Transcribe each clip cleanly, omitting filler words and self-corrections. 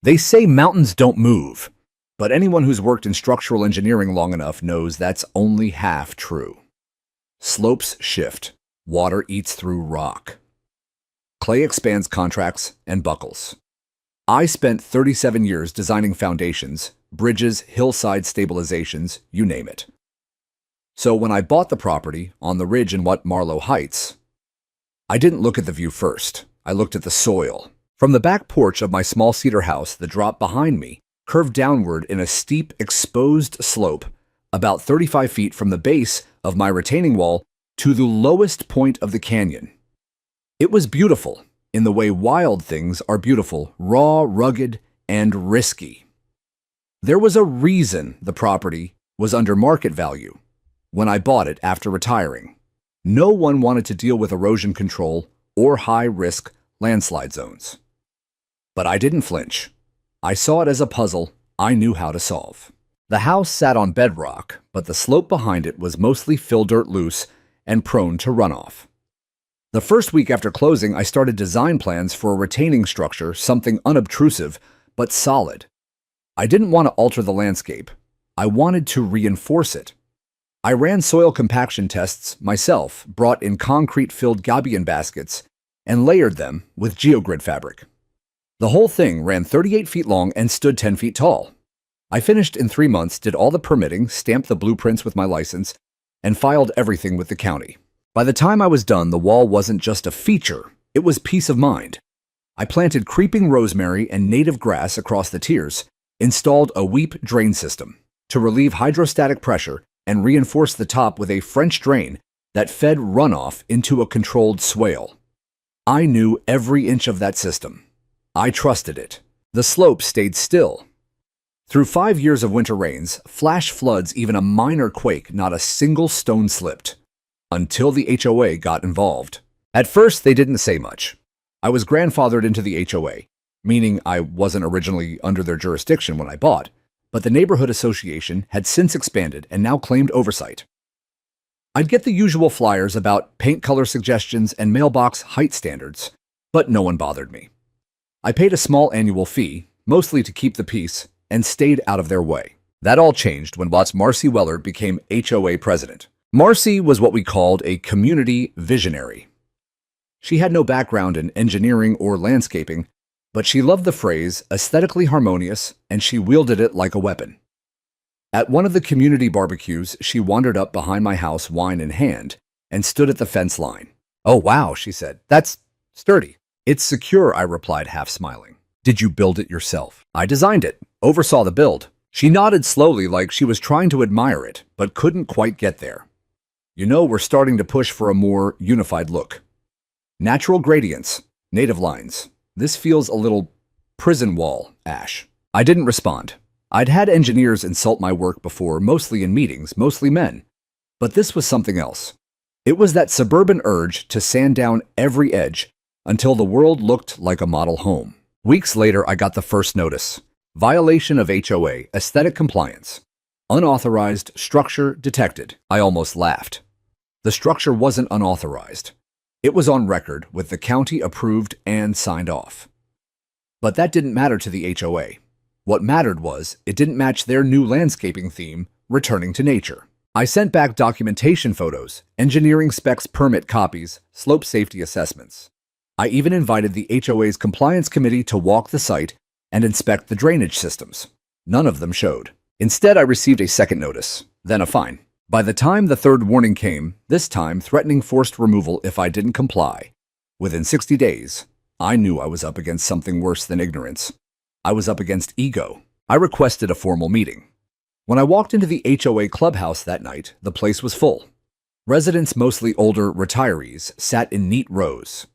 They say mountains don't move, but anyone who's worked in structural engineering long enough knows that's only half true. Slopes shift. Water eats through rock. Clay expands contracts and buckles. I spent 37 years designing foundations, bridges, hillside stabilizations, you name it. So when I bought the property on the ridge in Marlow Heights, I didn't look at the view first. I looked at the soil. From the back porch of my small cedar house, the drop behind me curved downward in a steep, exposed slope about 35 feet from the base of my retaining wall to the lowest point of the canyon. It was beautiful in the way wild things are beautiful, raw, rugged, and risky. There was a reason the property was under market value when I bought it after retiring. No one wanted to deal with erosion control or high-risk landslide zones. But I didn't flinch. I saw it as a puzzle I knew how to solve. The house sat on bedrock, but the slope behind it was mostly fill dirt loose and prone to runoff. The first week after closing, I started design plans for a retaining structure, something unobtrusive but solid. I didn't want to alter the landscape. I wanted to reinforce it. I ran soil compaction tests myself, brought in concrete-filled gabion baskets, and layered them with geogrid fabric. The whole thing ran 38 feet long and stood 10 feet tall. I finished in 3 months, did all the permitting, stamped the blueprints with my license, and filed everything with the county. By the time I was done, the wall wasn't just a feature, it was peace of mind. I planted creeping rosemary and native grass across the tiers, installed a weep drain system to relieve hydrostatic pressure and reinforce the top with a French drain that fed runoff into a controlled swale. I knew every inch of that system. I trusted it. The slope stayed still. Through 5 years of winter rains, flash floods, even a minor quake, not a single stone slipped. Until the HOA got involved. At first, they didn't say much. I was grandfathered into the HOA, meaning I wasn't originally under their jurisdiction when I bought, but the neighborhood association had since expanded and now claimed oversight. I'd get the usual flyers about paint color suggestions and mailbox height standards, but no one bothered me. I paid a small annual fee, mostly to keep the peace, and stayed out of their way. That all changed when Marcy Weller became HOA president. Marcy was what we called a community visionary. She had no background in engineering or landscaping, but she loved the phrase aesthetically harmonious, and she wielded it like a weapon. At one of the community barbecues, she wandered up behind my house, wine in hand, and stood at the fence line. "Oh, wow," she said. "That's sturdy." "It's secure," I replied, half smiling. "Did you build it yourself?" "I designed it, oversaw the build." She nodded slowly like she was trying to admire it, but couldn't quite get there. "You know, we're starting to push for a more unified look. Natural gradients, native lines. This feels a little prison wall-ash." I didn't respond. I'd had engineers insult my work before, mostly in meetings, mostly men. But this was something else. It was that suburban urge to sand down every edge until the world looked like a model home. Weeks later, I got the first notice. Violation of HOA, aesthetic compliance. Unauthorized structure detected. I almost laughed. The structure wasn't unauthorized. It was on record with the county approved and signed off. But that didn't matter to the HOA. What mattered was it didn't match their new landscaping theme, returning to nature. I sent back documentation photos, engineering specs, permit copies, slope safety assessments. I even invited the HOA's compliance committee to walk the site and inspect the drainage systems. None of them showed. Instead, I received a second notice, then a fine. By the time the third warning came, this time threatening forced removal if I didn't comply, within 60 days, I knew I was up against something worse than ignorance. I was up against ego. I requested a formal meeting. When I walked into the HOA clubhouse that night, the place was full. Residents, mostly older retirees, sat in neat rows.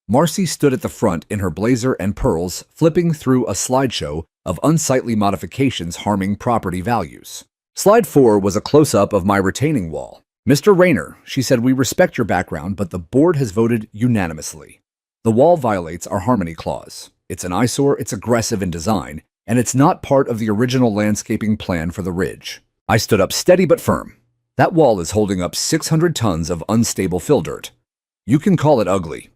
Marcy stood at the front in her blazer and pearls, flipping through a slideshow of unsightly modifications harming property values. Slide 4 was a close-up of my retaining wall. "Mr. Rayner," she said, "we respect your background, but the board has voted unanimously. The wall violates our harmony clause. It's an eyesore, it's aggressive in design, and it's not part of the original landscaping plan for the ridge." I stood up steady but firm. "That wall is holding up 600 tons of unstable fill dirt. You can call it ugly,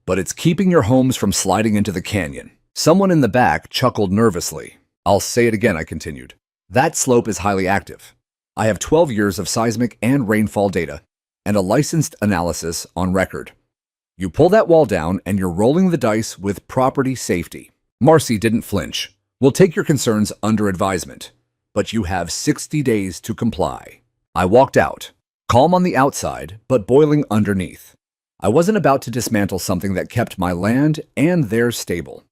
but it's keeping your homes from sliding into the canyon." Someone in the back chuckled nervously. I'll say it again, I continued. That slope is highly active. I have 12 years of seismic and rainfall data and a licensed analysis on record. You pull that wall down and you're rolling the dice with property safety. Marcy didn't flinch. We'll take your concerns under advisement, but you have 60 days to comply. I walked out, calm on the outside, but boiling underneath. I wasn't about to dismantle something that kept my land and theirs stable.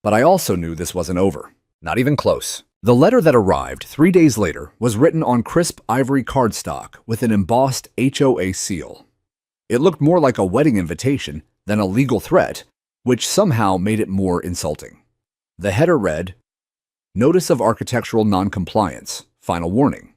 But I also knew this wasn't over. Not even close. The letter that arrived 3 days later was written on crisp ivory cardstock with an embossed HOA seal. It looked more like a wedding invitation than a legal threat, which somehow made it more insulting. The header read, Notice of Architectural Noncompliance, Final Warning.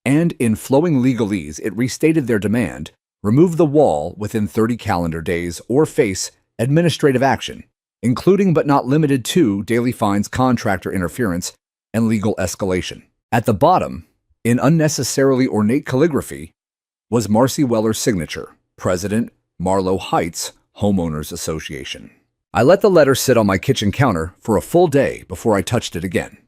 And in flowing legalese, it restated their demand, remove the wall within 30 calendar days or face administrative action, including but not limited to daily fines, contractor interference, and legal escalation. At the bottom, in unnecessarily ornate calligraphy, was Marcy Weller's signature, President, Marlow Heights Homeowners Association. I let the letter sit on my kitchen counter for a full day before I touched it again.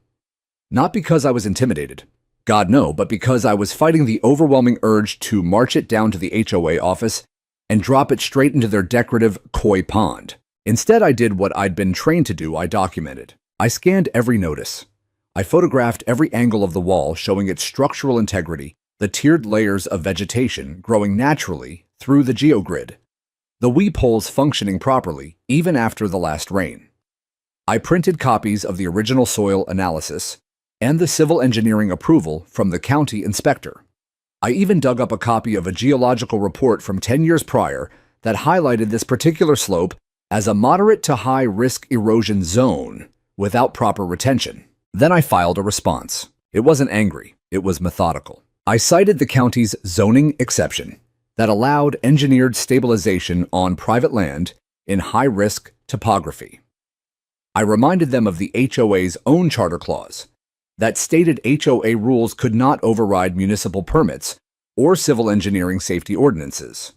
Not because I was intimidated, God no, but because I was fighting the overwhelming urge to march it down to the HOA office and drop it straight into their decorative koi pond. Instead, I did what I'd been trained to do. I documented. I scanned every notice. I photographed every angle of the wall, showing its structural integrity, the tiered layers of vegetation growing naturally through the geogrid, the weep holes functioning properly even after the last rain. I printed copies of the original soil analysis and the civil engineering approval from the county inspector. I even dug up a copy of a geological report from 10 years prior that highlighted this particular slope as a moderate to high risk erosion zone without proper retention. Then I filed a response. It wasn't angry, it was methodical. I cited the county's zoning exception that allowed engineered stabilization on private land in high-risk topography. I reminded them of the HOA's own charter clause that stated HOA rules could not override municipal permits or civil engineering safety ordinances.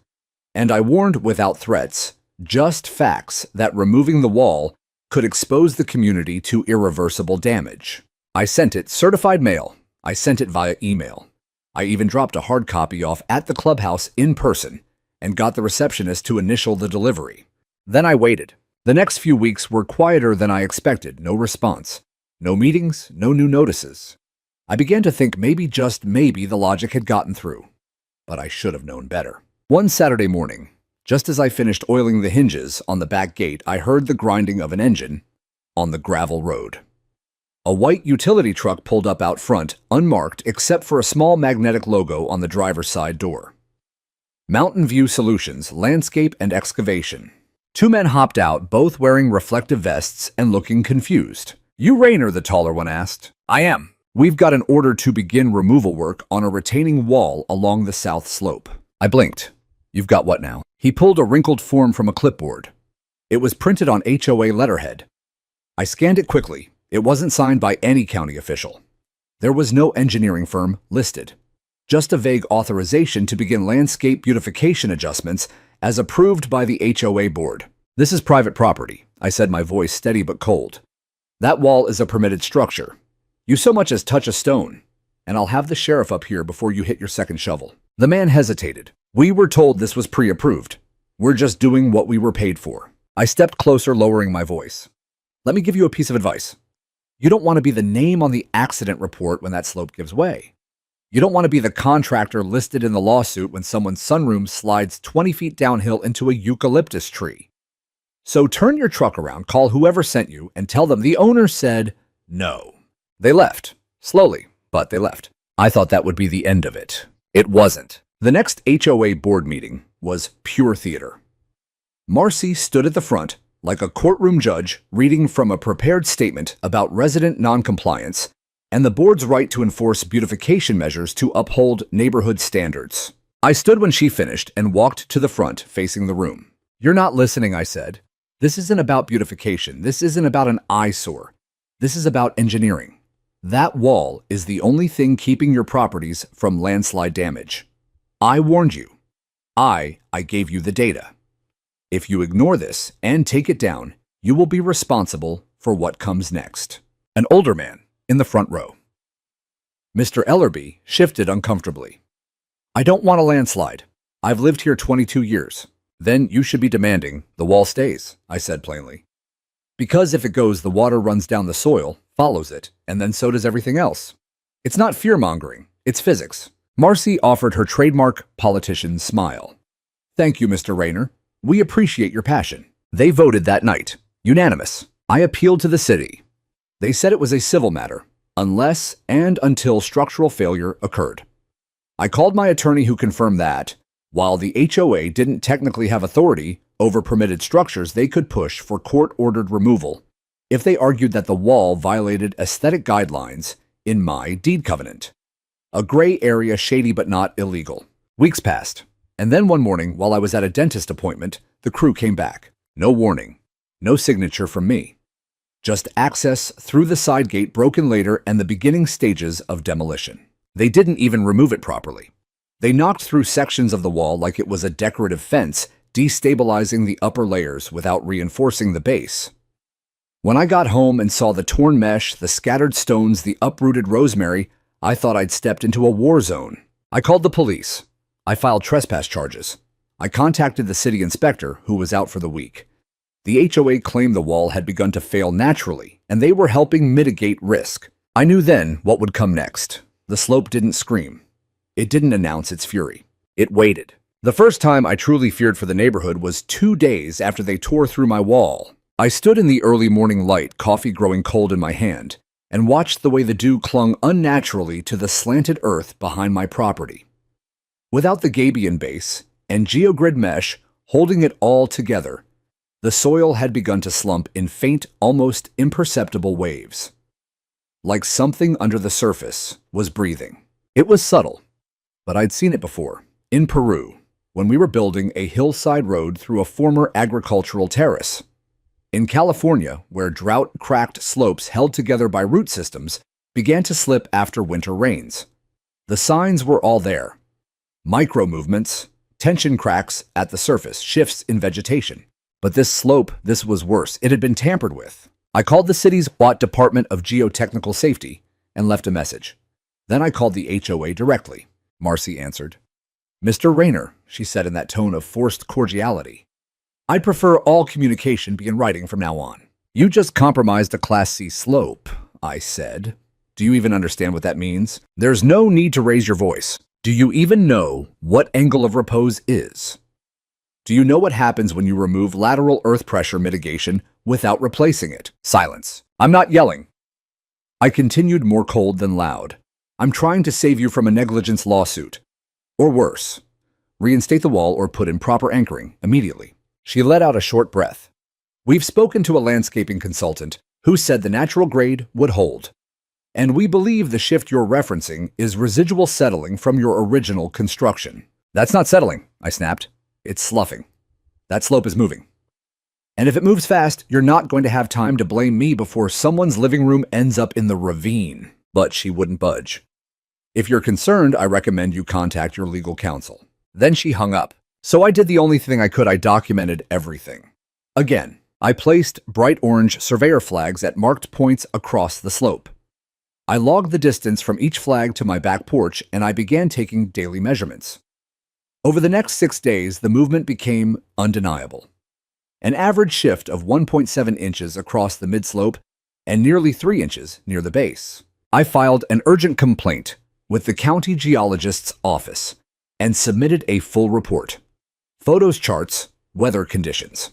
And I warned without threats, just facts, that removing the wall could expose the community to irreversible damage. I sent it certified mail. I sent it via email. I even dropped a hard copy off at the clubhouse in person and got the receptionist to initial the delivery. Then I waited. The next few weeks were quieter than I expected. No response. No meetings, no new notices. I began to think maybe, just maybe, the logic had gotten through. But I should have known better. One Saturday morning, just as I finished oiling the hinges on the back gate, I heard the grinding of an engine on the gravel road. A white utility truck pulled up out front, unmarked except for a small magnetic logo on the driver's side door. Mountain View Solutions, Landscape and Excavation. 2 men hopped out, both wearing reflective vests and looking confused. You Rayner, the taller one asked. I am. We've got an order to begin removal work on a retaining wall along the south slope. I blinked. You've got what now? He pulled a wrinkled form from a clipboard. It was printed on HOA letterhead. I scanned it quickly. It wasn't signed by any county official. There was no engineering firm listed. Just a vague authorization to begin landscape beautification adjustments as approved by the HOA board. This is private property, I said, my voice steady but cold. That wall is a permitted structure. You so much as touch a stone, and I'll have the sheriff up here before you hit your second shovel. The man hesitated. We were told this was pre-approved. We're just doing what we were paid for. I stepped closer, lowering my voice. Let me give you a piece of advice. You don't want to be the name on the accident report when that slope gives way. You don't want to be the contractor listed in the lawsuit when someone's sunroom slides 20 feet downhill into a eucalyptus tree. So turn your truck around, call whoever sent you, and tell them the owner said no. They left. Slowly, but they left. I thought that would be the end of it. It wasn't. The next HOA board meeting was pure theater. Marcy stood at the front like a courtroom judge reading from a prepared statement about resident noncompliance and the board's right to enforce beautification measures to uphold neighborhood standards. I stood when she finished and walked to the front, facing the room. You're not listening, I said. This isn't about beautification. This isn't about an eyesore. This is about engineering. That wall is the only thing keeping your properties from landslide damage. I warned you. I gave you the data. If you ignore this and take it down, you will be responsible for what comes next. An older man in the front row. Mr. Ellerby shifted uncomfortably. I don't want a landslide. I've lived here 22 years. Then you should be demanding the wall stays, I said plainly. Because if it goes, the water runs down the soil, follows it, and then so does everything else. It's not fear-mongering, it's physics. Marcy offered her trademark politician smile. Thank you, Mr. Rayner. We appreciate your passion. They voted that night. Unanimous. I appealed to the city. They said it was a civil matter, unless and until structural failure occurred. I called my attorney who confirmed that, while the HOA didn't technically have authority over permitted structures, they could push for court-ordered removal if they argued that the wall violated aesthetic guidelines in my deed covenant. A gray area, shady but not illegal. Weeks passed, and then one morning, while I was at a dentist appointment, the crew came back. No warning, no signature from me. Just access through the side gate broken later and the beginning stages of demolition. They didn't even remove it properly. They knocked through sections of the wall like it was a decorative fence, destabilizing the upper layers without reinforcing the base. When I got home and saw the torn mesh, the scattered stones, the uprooted rosemary, I thought I'd stepped into a war zone. I called the police. I filed trespass charges. I contacted the city inspector, who was out for the week. The HOA claimed the wall had begun to fail naturally, and they were helping mitigate risk. I knew then what would come next. The slope didn't scream. It didn't announce its fury. It waited. The first time I truly feared for the neighborhood was 2 days after they tore through my wall. I stood in the early morning light, coffee growing cold in my hand, and watched the way the dew clung unnaturally to the slanted earth behind my property. Without the gabion base and geogrid mesh holding it all together, the soil had begun to slump in faint, almost imperceptible waves. Like something under the surface was breathing. It was subtle, but I'd seen it before, in Peru, when we were building a hillside road through a former agricultural terrace. In California, where drought-cracked slopes held together by root systems began to slip after winter rains. The signs were all there. Micro-movements, tension cracks at the surface, shifts in vegetation. But this slope, this was worse. It had been tampered with. I called the city's Watt Department of Geotechnical Safety and left a message. Then I called the HOA directly. Marcy answered. Mr. Rayner, she said in that tone of forced cordiality. I'd prefer all communication be in writing from now on. You just compromised a Class C slope, I said. Do you even understand what that means? There's no need to raise your voice. Do you even know what angle of repose is? Do you know what happens when you remove lateral earth pressure mitigation without replacing it? Silence. I'm not yelling. I continued, more cold than loud. I'm trying to save you from a negligence lawsuit. Or worse, reinstate the wall or put in proper anchoring immediately. She let out a short breath. We've spoken to a landscaping consultant who said the natural grade would hold. And we believe the shift you're referencing is residual settling from your original construction. That's not settling, I snapped. It's sloughing. That slope is moving. And if it moves fast, you're not going to have time to blame me before someone's living room ends up in the ravine. But she wouldn't budge. If you're concerned, I recommend you contact your legal counsel. Then she hung up. So I did the only thing I could. I documented everything. Again, I placed bright orange surveyor flags at marked points across the slope. I logged the distance from each flag to my back porch, and I began taking daily measurements. Over the next 6 days, the movement became undeniable. An average shift of 1.7 inches across the mid-slope and nearly 3 inches near the base. I filed an urgent complaint with the county geologist's office and submitted a full report. Photos, charts, weather conditions.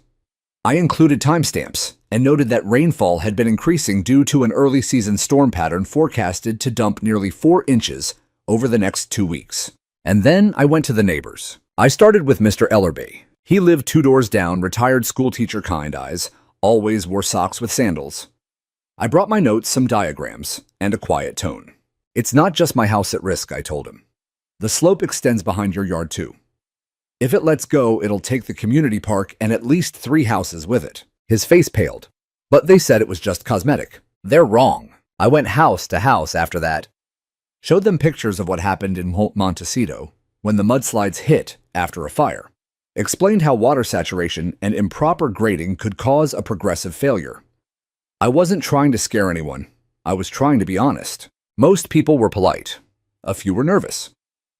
I included timestamps and noted that rainfall had been increasing due to an early season storm pattern forecasted to dump nearly 4 inches over the next 2 weeks. And then I went to the neighbors. I started with Mr. Ellerby. He lived 2 doors down, retired schoolteacher, kind eyes, always wore socks with sandals. I brought my notes, some diagrams, and a quiet tone. It's not just my house at risk, I told him. The slope extends behind your yard too. If it lets go, it'll take the community park and at least 3 houses with it. His face paled, but they said it was just cosmetic. They're wrong. I went house to house after that. Showed them pictures of what happened in Montecito when the mudslides hit after a fire. Explained how water saturation and improper grading could cause a progressive failure. I wasn't trying to scare anyone. I was trying to be honest. Most people were polite. A few were nervous.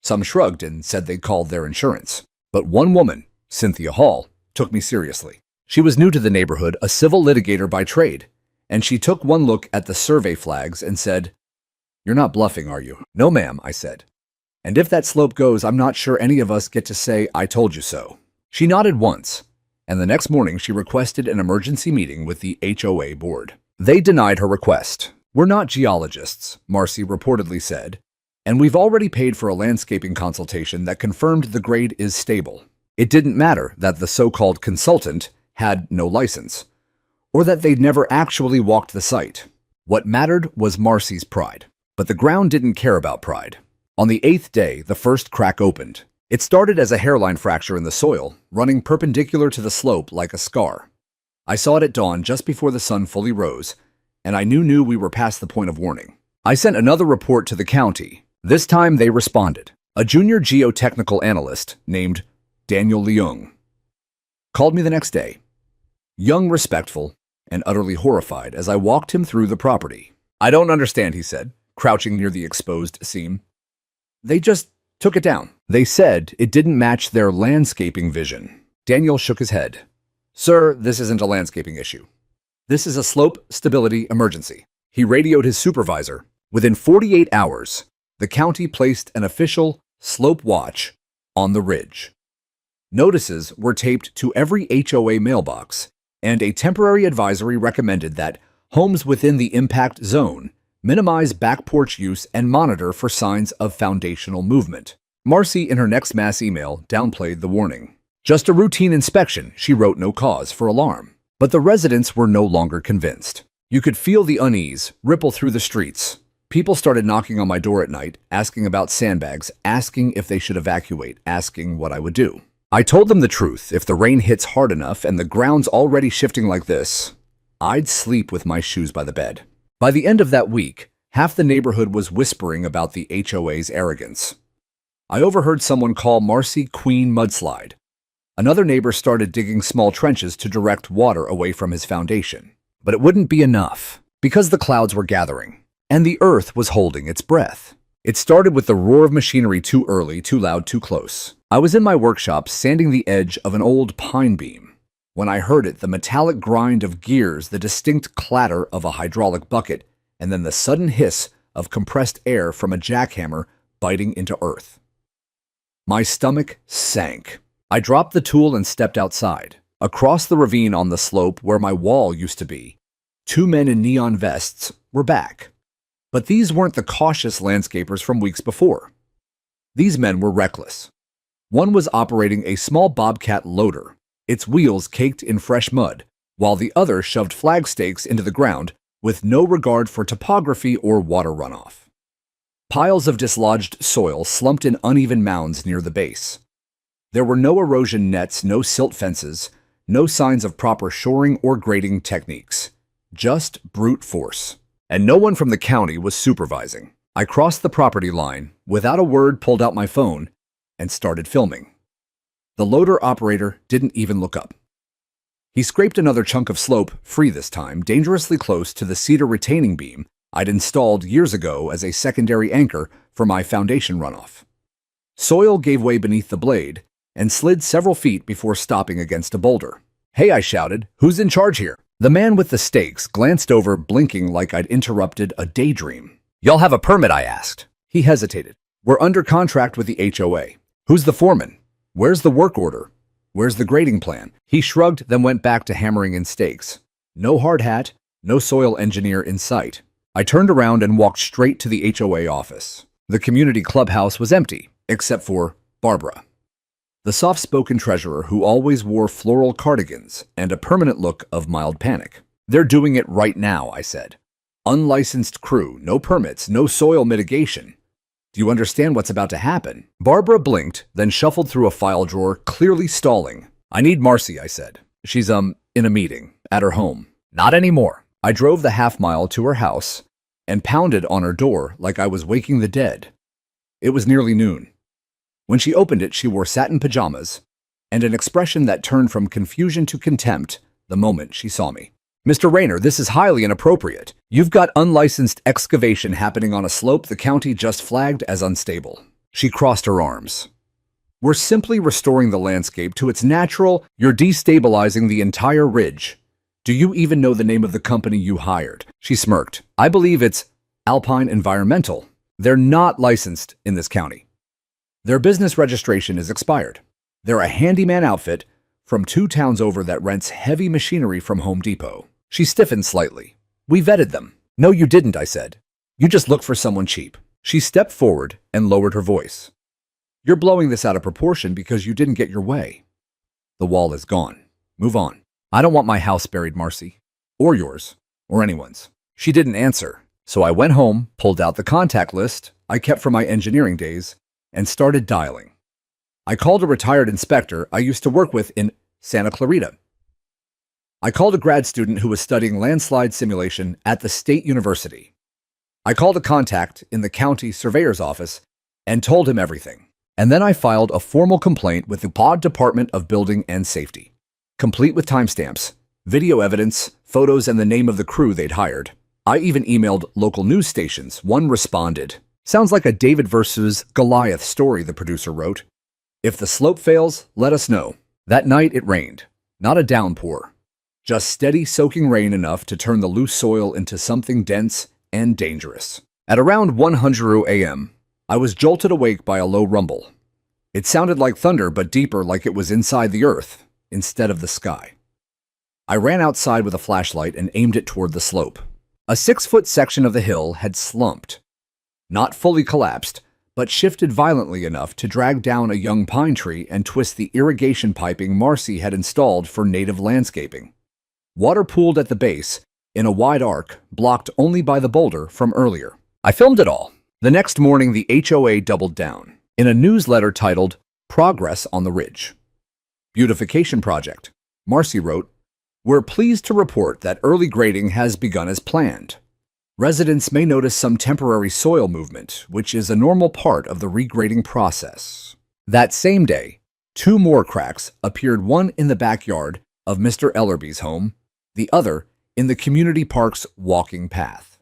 Some shrugged and said they'd called their insurance. But one woman, Cynthia Hall, took me seriously. She was new to the neighborhood, a civil litigator by trade, and she took one look at the survey flags and said, "You're not bluffing, are you?" "No, ma'am," I said. "And if that slope goes, I'm not sure any of us get to say, 'I told you so.'" She nodded once, and the next morning she requested an emergency meeting with the HOA board. They denied her request. "We're not geologists," Marcy reportedly said, "and we've already paid for a landscaping consultation that confirmed the grade is stable." It didn't matter that the so-called consultant had no license, or that they'd never actually walked the site. What mattered was Marcy's pride. But the ground didn't care about pride. On the 8th day, the first crack opened. It started as a hairline fracture in the soil, running perpendicular to the slope like a scar. I saw it at dawn just before the sun fully rose, and I knew we were past the point of warning. I sent another report to the county. This time they responded. A junior geotechnical analyst named Daniel Leung called me the next day. Young, respectful, and utterly horrified as I walked him through the property. "I don't understand," he said, crouching near the exposed seam. "They just took it down. They said it didn't match their landscaping vision." Daniel shook his head. "Sir, this isn't a landscaping issue. This is a slope stability emergency." He radioed his supervisor. Within 48 hours, the county placed an official slope watch on the ridge. Notices were taped to every HOA mailbox, and a temporary advisory recommended that homes within the impact zone minimize back porch use and monitor for signs of foundational movement. Marcy, in her next mass email, downplayed the warning. "Just a routine inspection," she wrote, no cause for alarm. But the residents were no longer convinced. You could feel the unease ripple through the streets. People started knocking on my door at night, asking about sandbags, asking if they should evacuate, asking what I would do. I told them the truth. If the rain hits hard enough and the ground's already shifting like this, I'd sleep with my shoes by the bed. By the end of that week, half the neighborhood was whispering about the HOA's arrogance. I overheard someone call Marcy Queen Mudslide. Another neighbor started digging small trenches to direct water away from his foundation. But it wouldn't be enough, because the clouds were gathering, and the earth was holding its breath. It started with the roar of machinery, too early, too loud, too close. I was in my workshop sanding the edge of an old pine beam. When I heard it, the metallic grind of gears, the distinct clatter of a hydraulic bucket, and then the sudden hiss of compressed air from a jackhammer biting into earth. My stomach sank. I dropped the tool and stepped outside. Across the ravine on the slope where my wall used to be, 2 men in neon vests were back. But these weren't the cautious landscapers from weeks before. These men were reckless. One was operating a small bobcat loader, its wheels caked in fresh mud, while the other shoved flag stakes into the ground with no regard for topography or water runoff. Piles of dislodged soil slumped in uneven mounds near the base. There were no erosion nets, no silt fences, no signs of proper shoring or grading techniques. Just brute force. And no one from the county was supervising. I crossed the property line, without a word pulled out my phone, and started filming. The loader operator didn't even look up. He scraped another chunk of slope, free this time, dangerously close to the cedar retaining beam I'd installed years ago as a secondary anchor for my foundation runoff. Soil gave way beneath the blade and slid several feet before stopping against a boulder. "Hey," I shouted, "who's in charge here?" The man with the stakes glanced over, blinking like I'd interrupted a daydream. "Y'all have a permit?" I asked. He hesitated. "We're under contract with the HOA. Who's the foreman? Where's the work order? Where's the grading plan?" He shrugged, then went back to hammering in stakes. No hard hat, no soil engineer in sight. I turned around and walked straight to the HOA office. The community clubhouse was empty, except for Barbara, the soft-spoken treasurer who always wore floral cardigans and a permanent look of mild panic. "They're doing it right now," I said. "Unlicensed crew, no permits, no soil mitigation. Do you understand what's about to happen?" Barbara blinked, then shuffled through a file drawer, clearly stalling. "I need Marcy," I said. "She's, in a meeting, at her home." "Not anymore." I drove the half-mile to her house and pounded on her door like I was waking the dead. It was nearly noon. When she opened it, she wore satin pajamas and an expression that turned from confusion to contempt the moment she saw me. Mr. Rayner, this is highly inappropriate. You've got unlicensed excavation happening on a slope the county just flagged as unstable. She crossed her arms. We're simply restoring the landscape to its natural. You're destabilizing the entire ridge. Do you even know the name of the company you hired? She smirked. I believe it's Alpine Environmental. They're not licensed in this county. Their business registration is expired. They're a handyman outfit from 2 towns over that rents heavy machinery from Home Depot. She stiffened slightly. We vetted them. No, you didn't, I said. You just looked for someone cheap. She stepped forward and lowered her voice. You're blowing this out of proportion because you didn't get your way. The wall is gone. Move on. I don't want my house buried, Marcy. Or yours. Or anyone's. She didn't answer. So I went home, pulled out the contact list I kept from my engineering days, and started dialing. I called a retired inspector I used to work with in Santa Clarita. I called a grad student who was studying landslide simulation at the State University. I called a contact in the county surveyor's office and told him everything. And then I filed a formal complaint with the POD Department of Building and Safety, complete with timestamps, video evidence, photos, and the name of the crew they'd hired. I even emailed local news stations. One responded. Sounds like a David versus Goliath story, the producer wrote. If the slope fails, let us know. That night it rained. Not a downpour. Just steady soaking rain enough to turn the loose soil into something dense and dangerous. At around 100 a.m., I was jolted awake by a low rumble. It sounded like thunder, but deeper, like it was inside the earth instead of the sky. I ran outside with a flashlight and aimed it toward the slope. A 6-foot section of the hill had slumped. Not fully collapsed, but shifted violently enough to drag down a young pine tree and twist the irrigation piping Marcy had installed for native landscaping. Water pooled at the base, in a wide arc, blocked only by the boulder from earlier. I filmed it all. The next morning, the HOA doubled down in a newsletter titled Progress on the Ridge. Beautification Project. Marcy wrote, We're pleased to report that early grading has begun as planned. Residents may notice some temporary soil movement, which is a normal part of the regrading process. That same day, 2 more cracks appeared, one in the backyard of Mr. Ellerby's home, the other in the community park's walking path.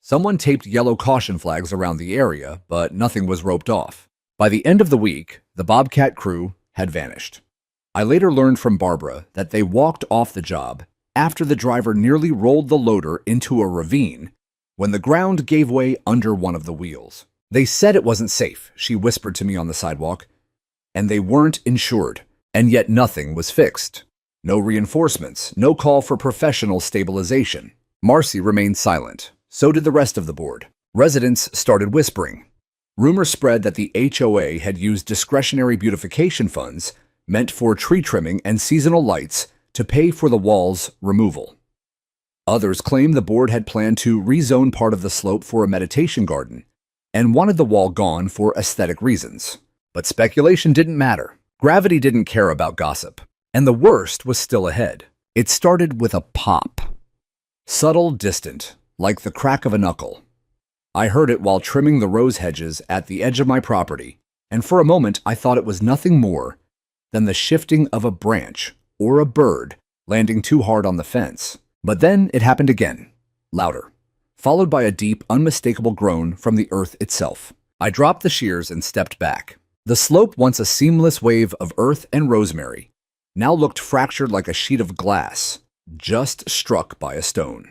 Someone taped yellow caution flags around the area, but nothing was roped off. By the end of the week, the Bobcat crew had vanished. I later learned from Barbara that they walked off the job after the driver nearly rolled the loader into a ravine when the ground gave way under one of the wheels. They said it wasn't safe, she whispered to me on the sidewalk, and they weren't insured, and yet nothing was fixed. No reinforcements, no call for professional stabilization. Marcy remained silent. So did the rest of the board. Residents started whispering. Rumors spread that the HOA had used discretionary beautification funds meant for tree trimming and seasonal lights to pay for the wall's removal. Others claimed the board had planned to rezone part of the slope for a meditation garden and wanted the wall gone for aesthetic reasons. But speculation didn't matter. Gravity didn't care about gossip. And the worst was still ahead. It started with a pop. Subtle, distant, like the crack of a knuckle. I heard it while trimming the rose hedges at the edge of my property, and for a moment I thought it was nothing more than the shifting of a branch or a bird landing too hard on the fence. But then it happened again, louder, followed by a deep, unmistakable groan from the earth itself. I dropped the shears and stepped back. The slope, once a seamless wave of earth and rosemary, now looked fractured like a sheet of glass, just struck by a stone.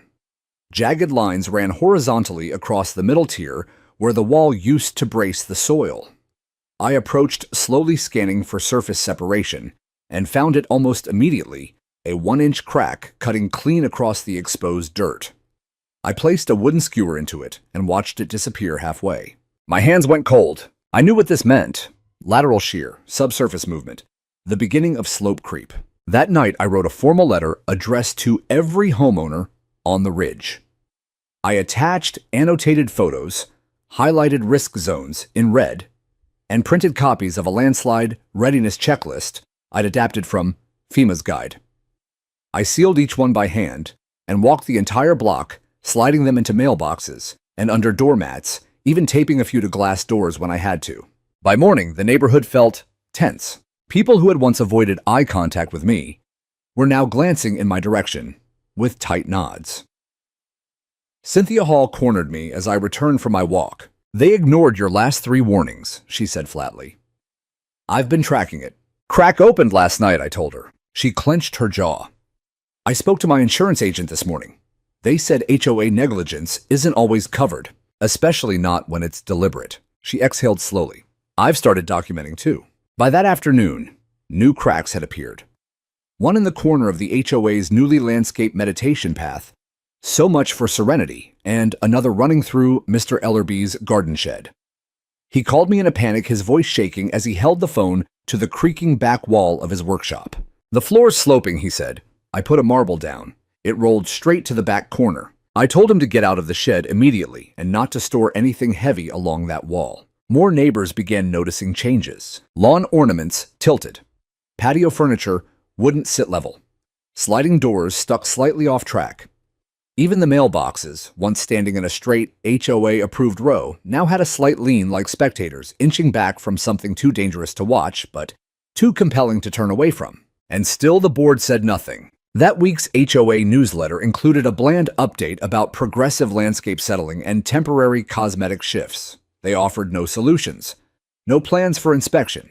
Jagged lines ran horizontally across the middle tier where the wall used to brace the soil. I approached, slowly scanning for surface separation, and found it almost immediately, a 1-inch crack cutting clean across the exposed dirt. I placed a wooden skewer into it and watched it disappear halfway. My hands went cold. I knew what this meant. Lateral shear, subsurface movement, the beginning of slope creep. That night, I wrote a formal letter addressed to every homeowner on the ridge. I attached annotated photos, highlighted risk zones in red, and printed copies of a landslide readiness checklist I'd adapted from FEMA's guide. I sealed each one by hand and walked the entire block, sliding them into mailboxes and under doormats, even taping a few to glass doors when I had to. By morning, the neighborhood felt tense. People who had once avoided eye contact with me were now glancing in my direction, with tight nods. Cynthia Hall cornered me as I returned from my walk. "They ignored your last 3 warnings," she said flatly. "I've been tracking it. Crack opened last night," I told her. She clenched her jaw. "I spoke to my insurance agent this morning. They said HOA negligence isn't always covered, especially not when it's deliberate." She exhaled slowly. "I've started documenting too." By that afternoon, new cracks had appeared. One in the corner of the HOA's newly landscaped meditation path. So much for serenity, and another running through Mr. Ellerby's garden shed. He called me in a panic, his voice shaking as he held the phone to the creaking back wall of his workshop. "The floor's sloping," he said. I put a marble down. It rolled straight to the back corner. I told him to get out of the shed immediately and not to store anything heavy along that wall. More neighbors began noticing changes. Lawn ornaments tilted. Patio furniture wouldn't sit level. Sliding doors stuck slightly off track. Even the mailboxes, once standing in a straight HOA-approved row, now had a slight lean like spectators, inching back from something too dangerous to watch, but too compelling to turn away from. And still the board said nothing. That week's HOA newsletter included a bland update about progressive landscape settling and temporary cosmetic shifts. They offered no solutions, no plans for inspection,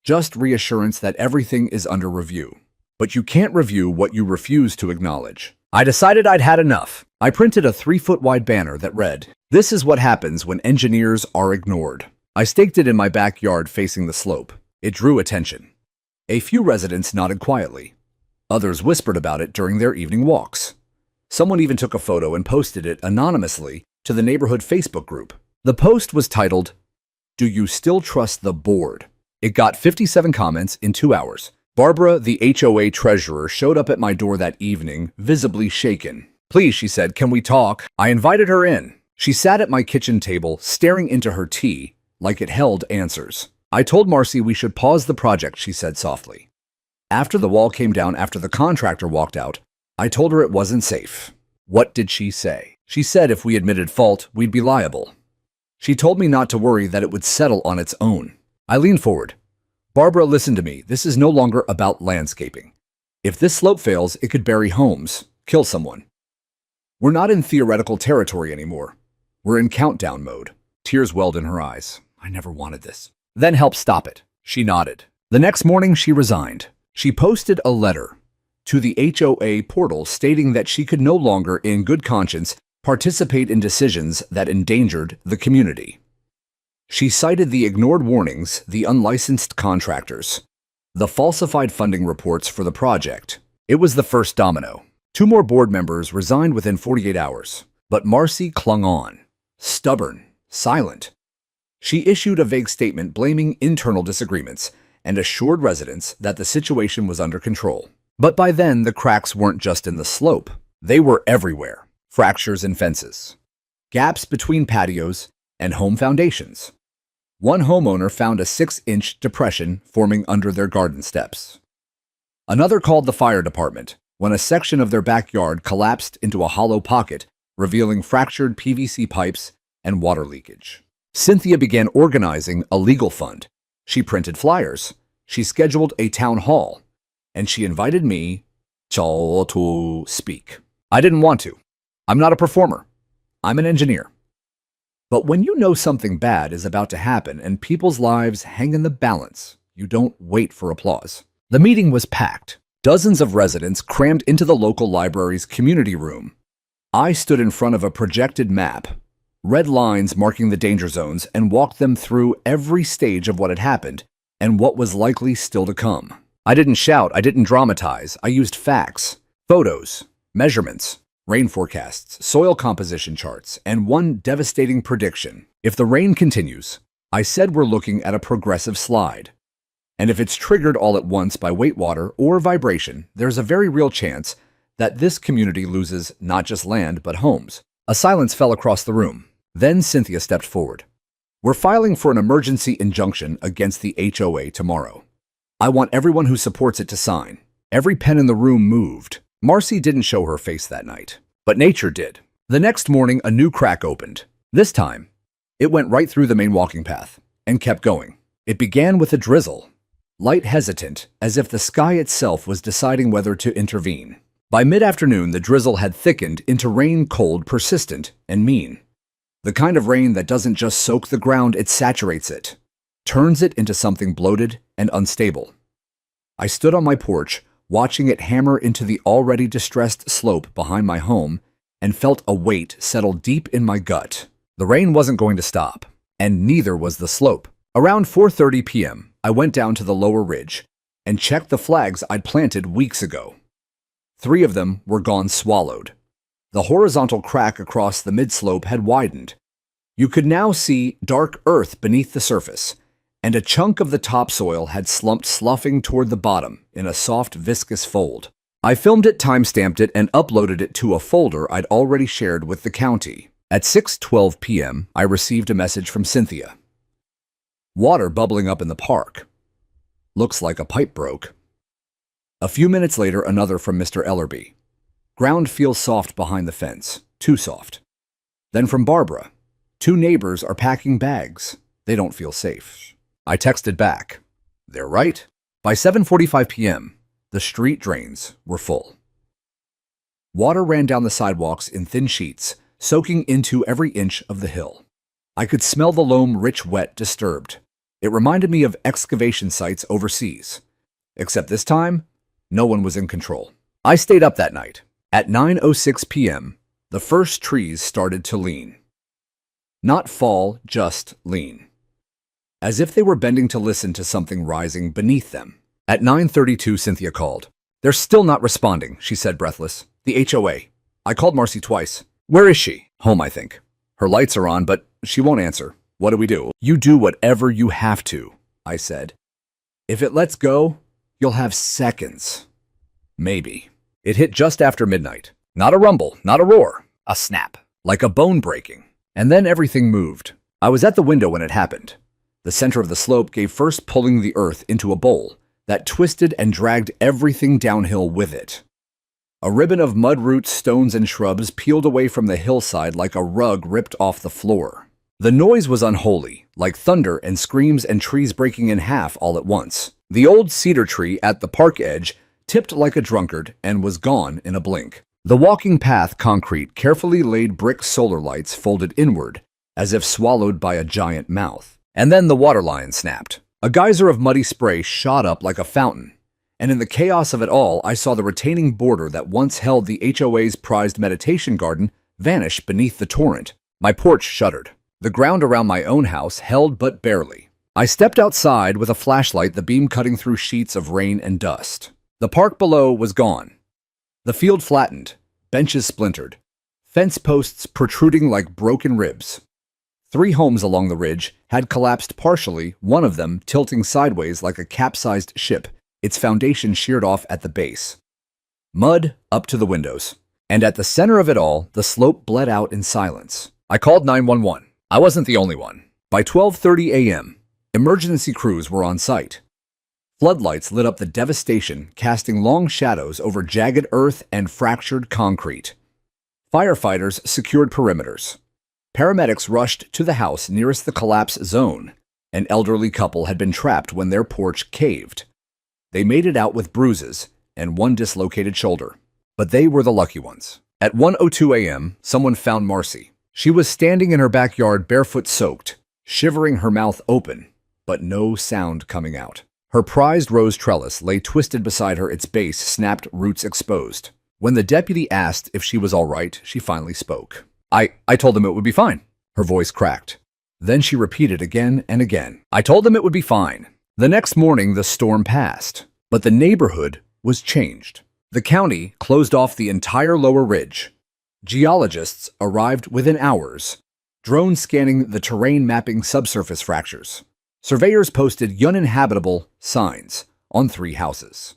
just reassurance that everything is under review. But you can't review what you refuse to acknowledge. I decided I'd had enough. I printed a 3-foot-wide banner that read, "This is what happens when engineers are ignored." I staked it in my backyard facing the slope. It drew attention. A few residents nodded quietly. Others whispered about it during their evening walks. Someone even took a photo and posted it anonymously to the neighborhood Facebook group. The post was titled, "Do you still trust the board?" It got 57 comments in 2 hours. Barbara, the HOA treasurer, showed up at my door that evening, visibly shaken. "Please," she said, "can we talk?" I invited her in. She sat at my kitchen table, staring into her tea like it held answers. "I told Marcy we should pause the project," she said softly. After the wall came down, after the contractor walked out, I told her it wasn't safe. What did she say? She said if we admitted fault, we'd be liable. She told me not to worry, that it would settle on its own. I leaned forward. "Barbara, listen to me. This is no longer about landscaping. If this slope fails, it could bury homes, kill someone. We're not in theoretical territory anymore. We're in countdown mode." Tears welled in her eyes. I never wanted this. "Then help stop it." She nodded. The next morning, she resigned. She posted a letter to the HOA portal stating that she could no longer, in good conscience, participate in decisions that endangered the community. She cited the ignored warnings, the unlicensed contractors, the falsified funding reports for the project. It was the first domino. 2 more board members resigned within 48 hours. But Marcy clung on, stubborn, silent. She issued a vague statement blaming internal disagreements and assured residents that the situation was under control. But by then, the cracks weren't just in the slope. They were everywhere. Fractures in fences, gaps between patios and home foundations. One homeowner found a 6-inch depression forming under their garden steps. Another called the fire department when a section of their backyard collapsed into a hollow pocket, revealing fractured PVC pipes and water leakage. Cynthia began organizing a legal fund. She printed flyers. She scheduled a town hall. And she invited me to speak. I didn't want to. I'm not a performer. I'm an engineer. But when you know something bad is about to happen and people's lives hang in the balance, you don't wait for applause. The meeting was packed. Dozens of residents crammed into the local library's community room. I stood in front of a projected map, red lines marking the danger zones, and walked them through every stage of what had happened and what was likely still to come. I didn't shout, I didn't dramatize. I used facts, photos, measurements, rain forecasts, soil composition charts, and one devastating prediction. If the rain continues, I said we're looking at a progressive slide. And if it's triggered all at once by weight water or vibration, there's a very real chance that this community loses not just land, but homes. A silence fell across the room. Then Cynthia stepped forward. "We're filing for an emergency injunction against the HOA tomorrow. I want everyone who supports it to sign." Every pen in the room moved. Marcy didn't show her face that night, but nature did. The next morning, a new crack opened. This time, it went right through the main walking path and kept going. It began with a drizzle, light hesitant, as if the sky itself was deciding whether to intervene. By mid-afternoon, the drizzle had thickened into rain, cold, persistent, and mean. The kind of rain that doesn't just soak the ground, it saturates it, turns it into something bloated and unstable. I stood on my porch, watching it hammer into the already distressed slope behind my home, and felt a weight settle deep in my gut. The rain wasn't going to stop, and neither was the slope. Around 4:30 p.m., I went down to the lower ridge and checked the flags I'd planted weeks ago. 3 of them were gone swallowed. The horizontal crack across the mid-slope had widened. You could now see dark earth beneath the surface, and a chunk of the topsoil had slumped sloughing toward the bottom in a soft, viscous fold. I filmed it, timestamped it, and uploaded it to a folder I'd already shared with the county. At 6:12 p.m., I received a message from Cynthia. Water bubbling up in the park. Looks like a pipe broke. A few minutes later, another from Mr. Ellerby. Ground feels soft behind the fence. Too soft. Then from Barbara. 2 neighbors are packing bags. They don't feel safe. I texted back. They're right. By 7:45 p.m., the street drains were full. Water ran down the sidewalks in thin sheets, soaking into every inch of the hill. I could smell the loam, rich, wet, disturbed. It reminded me of excavation sites overseas. Except this time, no one was in control. I stayed up that night. At 9:06 p.m., the first trees started to lean. Not fall, just lean. As if they were bending to listen to something rising beneath them. At 9:32, Cynthia called. They're still not responding, she said, breathless. The HOA. I called Marcy twice. Where is she? Home, I think. Her lights are on, but she won't answer. What do we do? You do whatever you have to, I said. If it lets go, you'll have seconds. Maybe. It hit just after midnight. Not a rumble, not a roar. A snap. Like a bone breaking. And then everything moved. I was at the window when it happened. The center of the slope gave first, pulling the earth into a bowl that twisted and dragged everything downhill with it. A ribbon of mud roots, stones, and shrubs peeled away from the hillside like a rug ripped off the floor. The noise was unholy, like thunder and screams and trees breaking in half all at once. The old cedar tree at the park edge tipped like a drunkard and was gone in a blink. The walking path, concrete, carefully laid brick solar lights folded inward, as if swallowed by a giant mouth. And then the water line snapped. A geyser of muddy spray shot up like a fountain. And in the chaos of it all, I saw the retaining border that once held the HOA's prized meditation garden vanish beneath the torrent. My porch shuddered. The ground around my own house held but barely. I stepped outside with a flashlight, the beam cutting through sheets of rain and dust. The park below was gone. The field flattened, benches splintered, fence posts protruding like broken ribs. 3 homes along the ridge had collapsed partially, one of them tilting sideways like a capsized ship, its foundation sheared off at the base. Mud up to the windows. And at the center of it all, the slope bled out in silence. I called 911. I wasn't the only one. By 12:30 a.m., emergency crews were on site. Floodlights lit up the devastation, casting long shadows over jagged earth and fractured concrete. Firefighters secured perimeters. Paramedics rushed to the house nearest the collapse zone. An elderly couple had been trapped when their porch caved. They made it out with bruises and one dislocated shoulder. But they were the lucky ones. At 1:02 a.m., someone found Marcy. She was standing in her backyard, barefoot soaked, shivering, her mouth open, but no sound coming out. Her prized rose trellis lay twisted beside her, its base snapped, roots exposed. When the deputy asked if she was all right, she finally spoke. I told them it would be fine. Her voice cracked. Then she repeated again and again. I told them it would be fine. The next morning, the storm passed, but the neighborhood was changed. The county closed off the entire lower ridge. Geologists arrived within hours, drones scanning the terrain, mapping subsurface fractures. Surveyors posted uninhabitable signs on 3 houses.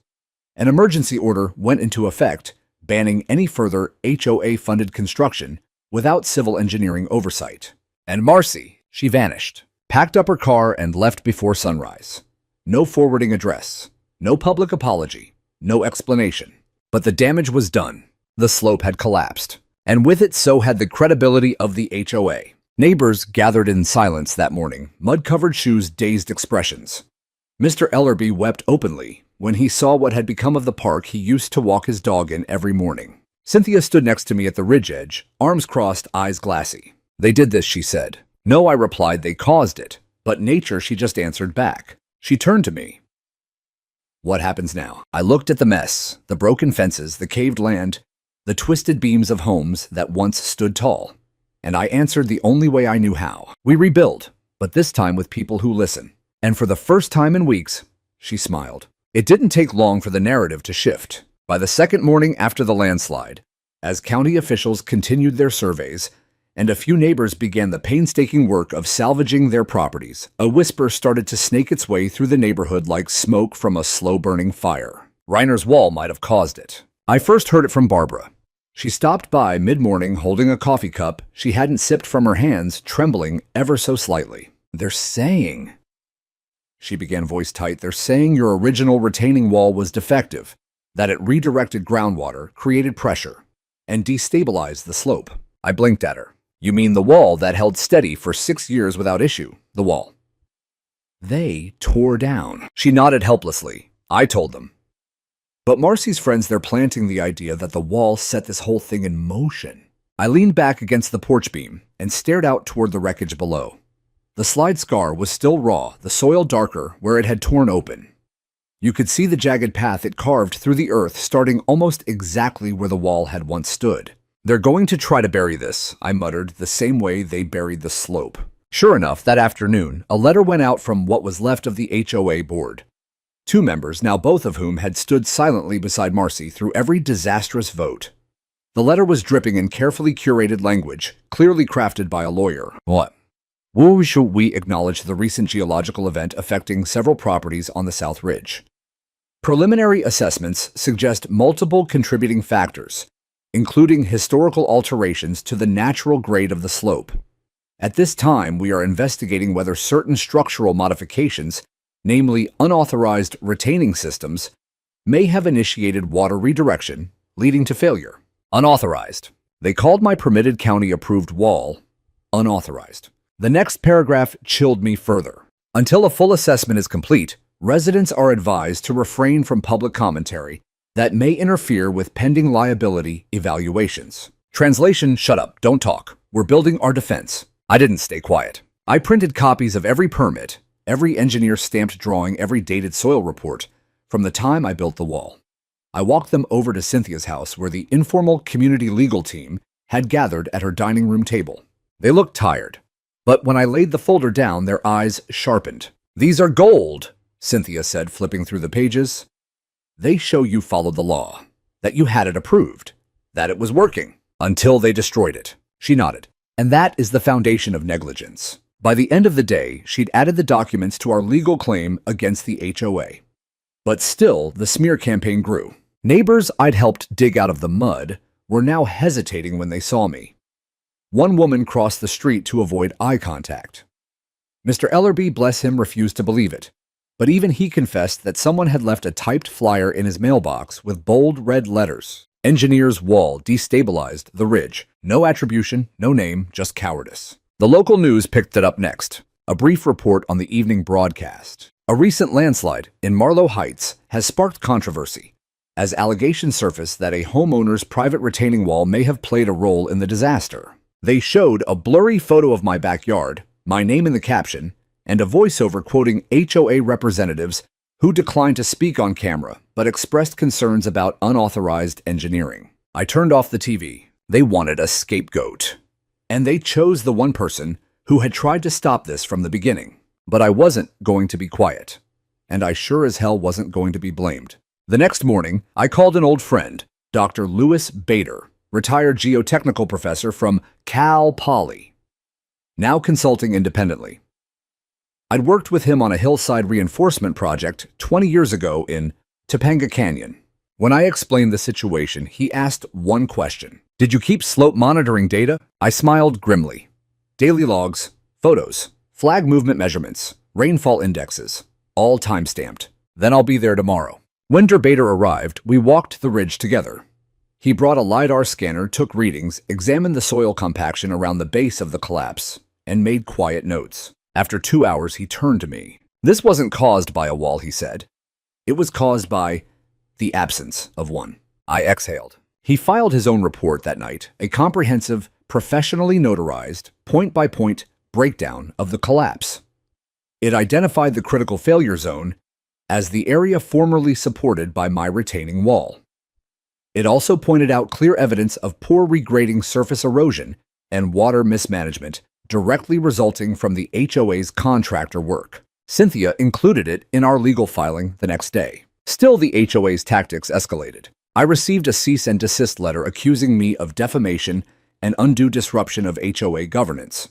An emergency order went into effect, banning any further HOA-funded construction without civil engineering oversight. And Marcy, she vanished, packed up her car and left before sunrise. No forwarding address, no public apology, no explanation. But the damage was done. The slope had collapsed. And with it, so had the credibility of the HOA. Neighbors gathered in silence that morning, mud-covered shoes, dazed expressions. Mr. Ellerby wept openly, when he saw what had become of the park he used to walk his dog in every morning. Cynthia stood next to me at the ridge edge, arms crossed, eyes glassy. "They did this," she said. "No," I replied, "they caused it." "But nature," she just answered back. She turned to me. "What happens now?" I looked at the mess, the broken fences, the caved land, the twisted beams of homes that once stood tall. And I answered the only way I knew how. "We rebuild, but this time with people who listen." And for the first time in weeks, she smiled. It didn't take long for the narrative to shift. By the second morning after the landslide, as county officials continued their surveys, and a few neighbors began the painstaking work of salvaging their properties, a whisper started to snake its way through the neighborhood like smoke from a slow-burning fire. Reiner's wall might have caused it. I first heard it from Barbara. She stopped by mid-morning holding a coffee cup she hadn't sipped from her hands, trembling ever so slightly. "They're saying," she began, voice tight, "they're saying your original retaining wall was defective, that it redirected groundwater, created pressure, and destabilized the slope." I blinked at her. "You mean the wall that held steady for 6 years without issue? The wall they tore down?" She nodded helplessly. "I told them. But Marcy's friends, they're planting the idea that the wall set this whole thing in motion." I leaned back against the porch beam and stared out toward the wreckage below. The slide scar was still raw, the soil darker where it had torn open. You could see the jagged path it carved through the earth, starting almost exactly where the wall had once stood. "They're going to try to bury this," I muttered, "the same way they buried the slope." Sure enough, that afternoon, a letter went out from what was left of the HOA board. 2 members, now both of whom had stood silently beside Marcy through every disastrous vote. The letter was dripping in carefully curated language, clearly crafted by a lawyer. What? "Well, should we acknowledge the recent geological event affecting several properties on the South Ridge? Preliminary assessments suggest multiple contributing factors, including historical alterations to the natural grade of the slope. At this time, we are investigating whether certain structural modifications, namely unauthorized retaining systems, may have initiated water redirection, leading to failure." Unauthorized. They called my permitted county-approved wall unauthorized. The next paragraph chilled me further. "Until a full assessment is complete, residents are advised to refrain from public commentary that may interfere with pending liability evaluations." Translation: shut up, don't talk. We're building our defense. I didn't stay quiet. I printed copies of every permit, every engineer-stamped drawing, every dated soil report from the time I built the wall. I walked them over to Cynthia's house, where the informal community legal team had gathered at her dining room table. They looked tired, but when I laid the folder down, their eyes sharpened. "These are gold," Cynthia said, flipping through the pages. "They show you followed the law, that you had it approved, that it was working, until they destroyed it." She nodded. "And that is the foundation of negligence." By the end of the day, she'd added the documents to our legal claim against the HOA. But still, the smear campaign grew. Neighbors I'd helped dig out of the mud were now hesitating when they saw me. One woman crossed the street to avoid eye contact. Mr. Ellerby, bless him, refused to believe it. But even he confessed that someone had left a typed flyer in his mailbox with bold red letters. "Engineer's wall destabilized the ridge." No attribution, no name, just cowardice. The local news picked it up next. A brief report on the evening broadcast. "A recent landslide in Marlow Heights has sparked controversy, as allegations surfaced that a homeowner's private retaining wall may have played a role in the disaster." They showed a blurry photo of my backyard, my name in the caption, and a voiceover quoting HOA representatives who declined to speak on camera but expressed concerns about unauthorized engineering. I turned off the TV. They wanted a scapegoat. And they chose the one person who had tried to stop this from the beginning. But I wasn't going to be quiet. And I sure as hell wasn't going to be blamed. The next morning, I called an old friend, Dr. Louis Bader, retired geotechnical professor from Cal Poly, now consulting independently. I'd worked with him on a hillside reinforcement project 20 years ago in Topanga Canyon. When I explained the situation, he asked one question. "Did you keep slope monitoring data?" I smiled grimly. "Daily logs, photos, flag movement measurements, rainfall indexes, all time-stamped. Then I'll be there tomorrow." When Bader arrived, we walked the ridge together. He brought a LiDAR scanner, took readings, examined the soil compaction around the base of the collapse, and made quiet notes. After 2 hours, he turned to me. "This wasn't caused by a wall," he said. It was caused by the absence of one. I exhaled. He filed his own report that night, a comprehensive, professionally notarized, point-by-point breakdown of the collapse. It identified the critical failure zone as the area formerly supported by my retaining wall. It also pointed out clear evidence of poor regrading, surface erosion, and water mismanagement directly resulting from the HOA's contractor work. Cynthia included it in our legal filing the next day. Still, the HOA's tactics escalated. I received a cease and desist letter accusing me of defamation and undue disruption of HOA governance.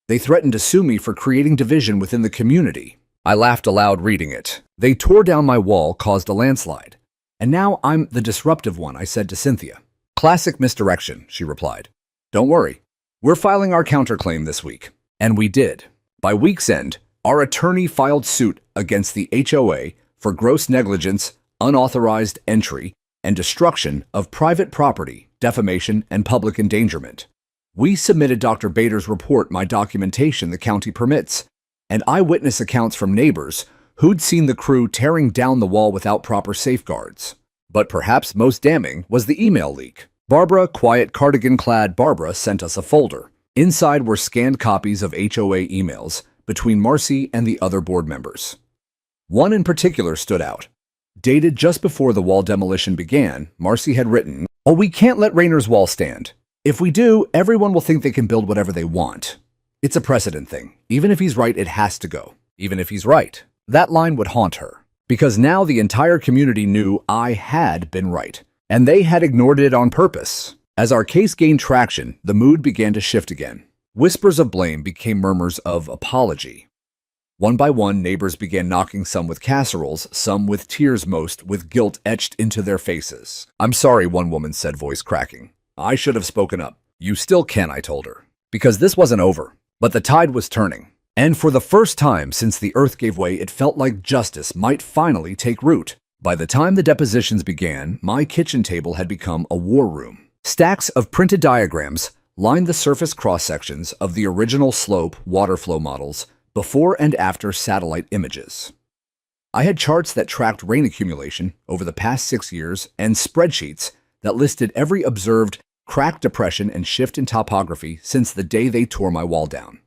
They threatened to sue me for creating division within the community. I laughed aloud reading it. They tore down my wall, caused a landslide. And now I'm the disruptive one, I said to Cynthia. Classic misdirection, she replied. Don't worry. We're filing our counterclaim this week. And we did. By week's end, our attorney filed suit against the HOA for gross negligence, unauthorized entry, and destruction of private property, defamation, and public endangerment. We submitted Dr. Bader's report, my documentation the county permits, and eyewitness accounts from neighbors who'd seen the crew tearing down the wall without proper safeguards. But perhaps most damning was the email leak. Barbara, quiet cardigan-clad Barbara, sent us a folder. Inside were scanned copies of HOA emails between Marcy and the other board members. One in particular stood out. Dated just before the wall demolition began, Marcy had written, "Oh, we can't let Rayner's wall stand. If we do, everyone will think they can build whatever they want. It's a precedent thing. Even if he's right, it has to go. Even if he's right." That line would haunt her, because now the entire community knew I had been right, and they had ignored it on purpose. As our case gained traction, the mood began to shift again. Whispers of blame became murmurs of apology. One by one, neighbors began knocking, some with casseroles, some with tears, most with guilt etched into their faces. "I'm sorry," one woman said, voice cracking. "I should have spoken up." "You still can," I told her, because this wasn't over. But the tide was turning. And for the first time since the earth gave way, it felt like justice might finally take root. By the time the depositions began, my kitchen table had become a war room. Stacks of printed diagrams lined the surface cross-sections of the original slope water flow models, before and after satellite images. I had charts that tracked rain accumulation over the past 6 years and spreadsheets that listed every observed crack, depression, and shift in topography since the day they tore my wall down.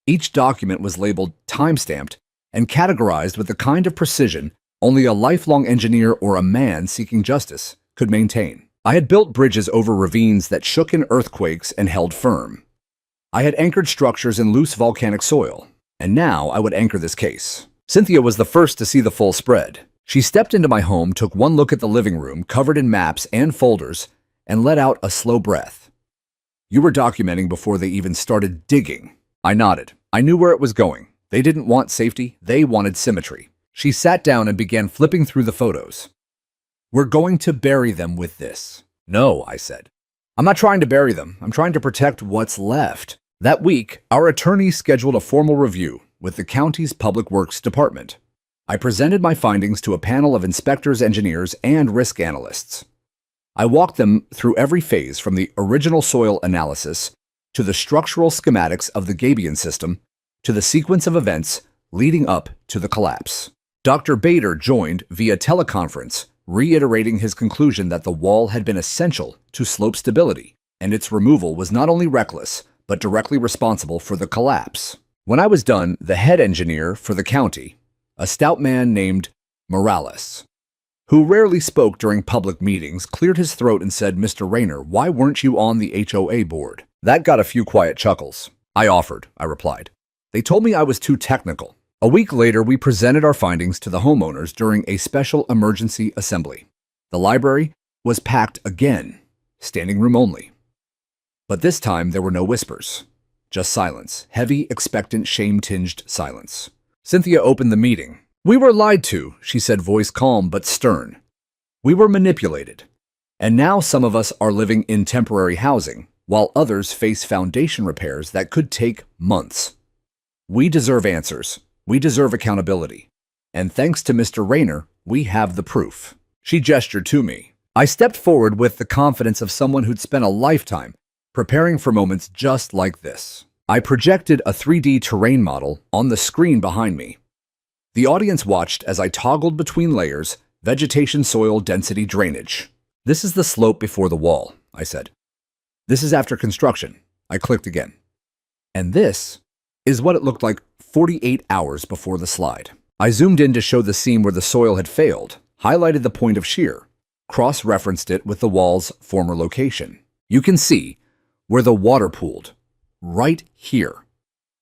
Each document was labeled, time-stamped, and categorized with the kind of precision only a lifelong engineer or a man seeking justice could maintain. I had built bridges over ravines that shook in earthquakes and held firm. I had anchored structures in loose volcanic soil, and now I would anchor this case. Cynthia was the first to see the full spread. She stepped into my home, took one look at the living room covered in maps and folders, and let out a slow breath. "You were documenting before they even started digging." I nodded. I knew where it was going. They didn't want safety, they wanted symmetry. She sat down and began flipping through the photos. "We're going to bury them with this." "No," I said. "I'm not trying to bury them. I'm trying to protect what's left." That week, our attorney scheduled a formal review with the county's Public Works Department. I presented my findings to a panel of inspectors, engineers, and risk analysts. I walked them through every phase from the original soil analysis to the structural schematics of the Gabion system to the sequence of events leading up to the collapse. Dr. Bader joined via teleconference, reiterating his conclusion that the wall had been essential to slope stability, and its removal was not only reckless, but directly responsible for the collapse. When I was done, the head engineer for the county, a stout man named Morales, who rarely spoke during public meetings, cleared his throat and said, "Mr. Rayner, why weren't you on the HOA board?" That got a few quiet chuckles. "I offered," I replied. "They told me I was too technical." A week later, we presented our findings to the homeowners during a special emergency assembly. The library was packed again, standing room only. But this time, there were no whispers, just silence, heavy, expectant, shame-tinged silence. Cynthia opened the meeting. "We were lied to," she said, voice calm but stern. "We were manipulated. And now some of us are living in temporary housing, while others face foundation repairs that could take months. We deserve answers. We deserve accountability. And thanks to Mr. Rayner, we have the proof." She gestured to me. I stepped forward with the confidence of someone who'd spent a lifetime preparing for moments just like this. I projected a 3D terrain model on the screen behind me. The audience watched as I toggled between layers, vegetation, soil, density, drainage. This is the slope before the wall, I said. This is after construction. I clicked again. And this is what it looked like 48 hours before the slide. I zoomed in to show the seam where the soil had failed, highlighted the point of shear, cross-referenced it with the wall's former location. You can see where the water pooled, right here.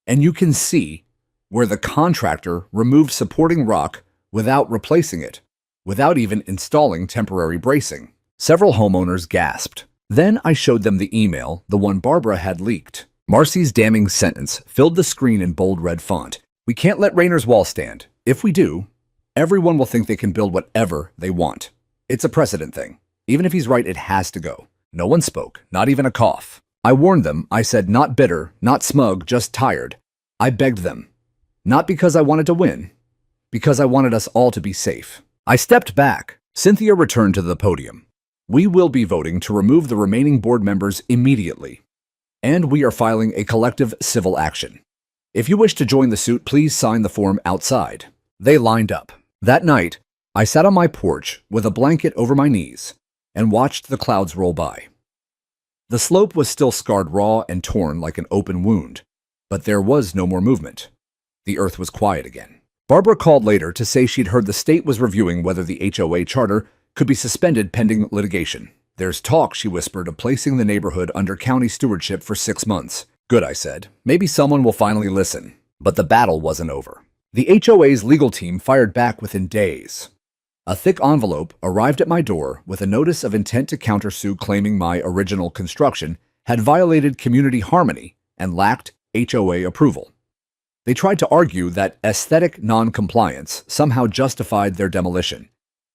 And you can see where the contractor removed supporting rock without replacing it, without even installing temporary bracing. Several homeowners gasped. Then I showed them the email, the one Barbara had leaked. Marcy's damning sentence filled the screen in bold red font. We can't let Rayner's wall stand. If we do, everyone will think they can build whatever they want. It's a precedent thing. Even if he's right, it has to go. No one spoke, not even a cough. I warned them. I said, not bitter, not smug, just tired. I begged them. Not because I wanted to win, because I wanted us all to be safe. I stepped back. Cynthia returned to the podium. We will be voting to remove the remaining board members immediately, and we are filing a collective civil action. If you wish to join the suit, please sign the form outside. They lined up. That night, I sat on my porch with a blanket over my knees and watched the clouds roll by. The slope was still scarred raw and torn like an open wound, but there was no more movement. The earth was quiet again. Barbara called later to say she'd heard the state was reviewing whether the HOA charter could be suspended pending litigation. There's talk, she whispered, of placing the neighborhood under county stewardship for 6 months. Good, I said. Maybe someone will finally listen. But the battle wasn't over. The HOA's legal team fired back within days. A thick envelope arrived at my door with a notice of intent to countersue claiming my original construction had violated community harmony and lacked HOA approval. They tried to argue that aesthetic non-compliance somehow justified their demolition,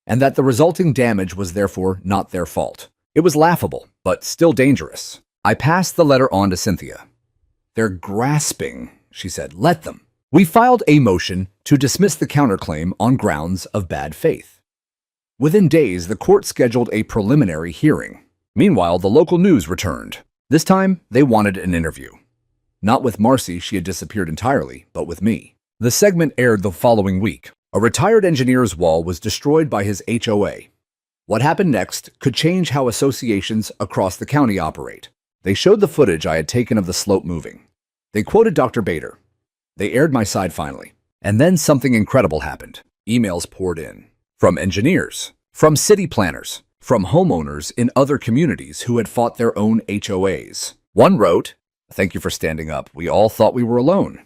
and that the resulting damage was therefore not their fault. It was laughable, but still dangerous. I passed the letter on to Cynthia. They're grasping, she said. Let them. We filed a motion to dismiss the counterclaim on grounds of bad faith. Within days, the court scheduled a preliminary hearing. Meanwhile, the local news returned. This time, they wanted an interview. Not with Marcy, she had disappeared entirely, but with me. The segment aired the following week. A retired engineer's wall was destroyed by his HOA. What happened next could change how associations across the county operate. They showed the footage I had taken of the slope moving. They quoted Dr. Bader. They aired my side finally. And then something incredible happened. Emails poured in. From engineers, from city planners, from homeowners in other communities who had fought their own HOAs. One wrote, "Thank you for standing up. We all thought we were alone.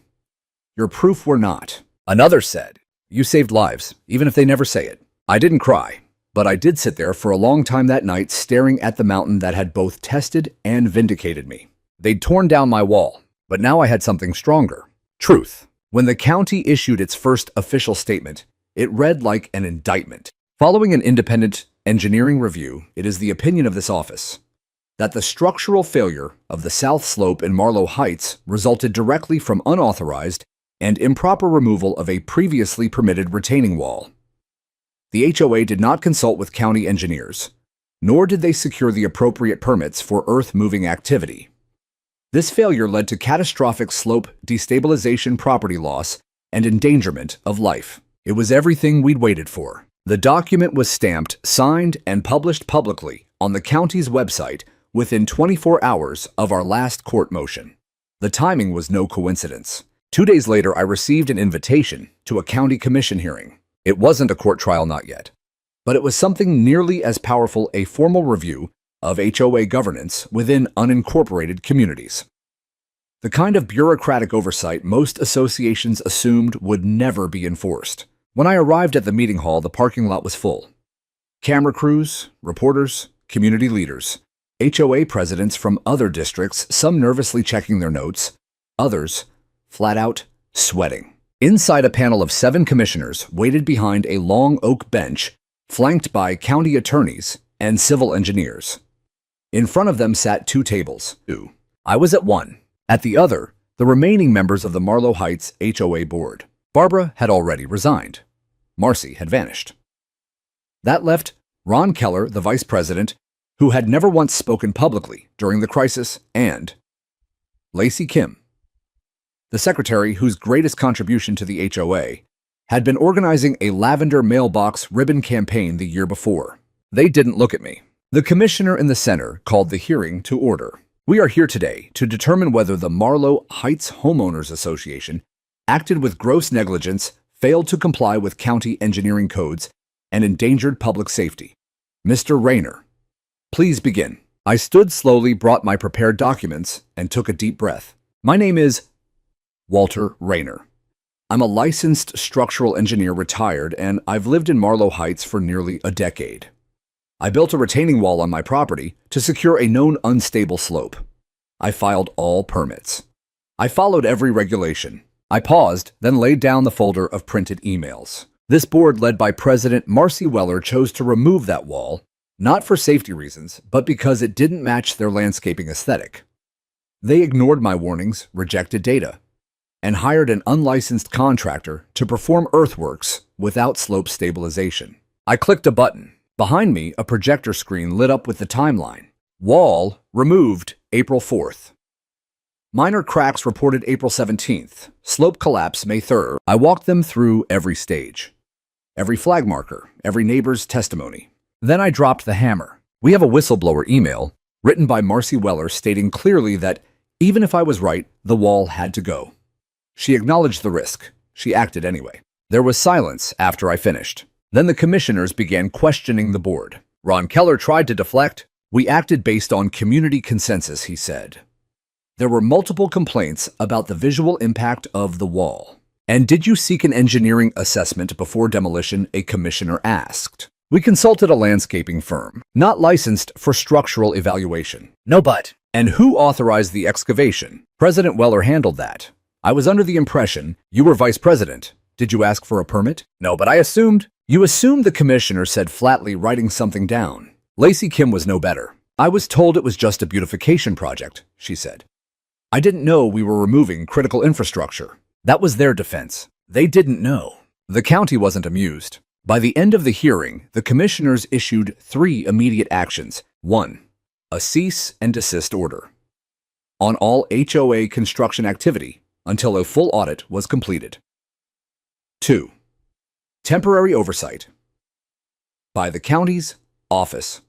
Your proof we're not." Another said, "You saved lives, even if they never say it." I didn't cry, but I did sit there for a long time that night staring at the mountain that had both tested and vindicated me. They'd torn down my wall, but now I had something stronger. Truth. When the county issued its first official statement, it read like an indictment. Following an independent engineering review, it is the opinion of this office that the structural failure of the south slope in Marlow Heights resulted directly from unauthorized and improper removal of a previously permitted retaining wall. The HOA did not consult with county engineers, nor did they secure the appropriate permits for earth-moving activity. This failure led to catastrophic slope destabilization, property loss, and endangerment of life. It was everything we'd waited for. The document was stamped, signed, and published publicly on the county's website within 24 hours of our last court motion. The timing was no coincidence. 2 days later, I received an invitation to a county commission hearing. It wasn't a court trial, not yet, but it was something nearly as powerful, a formal review of HOA governance within unincorporated communities. The kind of bureaucratic oversight most associations assumed would never be enforced. When I arrived at the meeting hall, the parking lot was full. Camera crews, reporters, community leaders, HOA presidents from other districts, some nervously checking their notes, others flat out sweating. Inside, a panel of 7 commissioners waited behind a long oak bench flanked by county attorneys and civil engineers. In front of them sat 2 tables. I was at one. At the other, the remaining members of the Marlow Heights HOA board. Barbara had already resigned. Marcy had vanished. That left Ron Keller, the vice president, who had never once spoken publicly during the crisis, and Lacey Kim, the secretary whose greatest contribution to the HOA had been organizing a lavender mailbox ribbon campaign the year before. They didn't look at me. The commissioner in the center called the hearing to order. We are here today to determine whether the Marlow Heights Homeowners Association acted with gross negligence, failed to comply with county engineering codes, and endangered public safety. Mr. Rayner, please begin. I stood slowly, brought my prepared documents, and took a deep breath. My name is Walter Rayner. I'm a licensed structural engineer, retired, and I've lived in Marlow Heights for nearly a decade. I built a retaining wall on my property to secure a known unstable slope. I filed all permits. I followed every regulation. I paused, then laid down the folder of printed emails. This board, led by President Marcy Weller, chose to remove that wall, not for safety reasons, but because it didn't match their landscaping aesthetic. They ignored my warnings, rejected data, and hired an unlicensed contractor to perform earthworks without slope stabilization. I clicked a button. Behind me, a projector screen lit up with the timeline. Wall removed April 4th. Minor cracks reported April 17th. Slope collapse May 3rd. I walked them through every stage, every flag marker, every neighbor's testimony. Then I dropped the hammer. We have a whistleblower email written by Marcy Weller stating clearly that even if I was right, the wall had to go. She acknowledged the risk. She acted anyway. There was silence after I finished. Then the commissioners began questioning the board. Ron Keller tried to deflect. We acted based on community consensus, he said. There were multiple complaints about the visual impact of the wall. And did you seek an engineering assessment before demolition? A commissioner asked. We consulted a landscaping firm, not licensed for structural evaluation. No but. And who authorized the excavation? President Weller handled that. I was under the impression you were vice president. Did you ask for a permit? No, but I assumed. You assumed, the commissioner said flatly, writing something down. Lacey Kim was no better. I was told it was just a beautification project, she said. I didn't know we were removing critical infrastructure. That was their defense. They didn't know. The county wasn't amused. By the end of the hearing, the commissioners issued 3 immediate actions. 1. A cease and desist order on all HOA construction activity until a full audit was completed. 2. Temporary oversight by the county's Office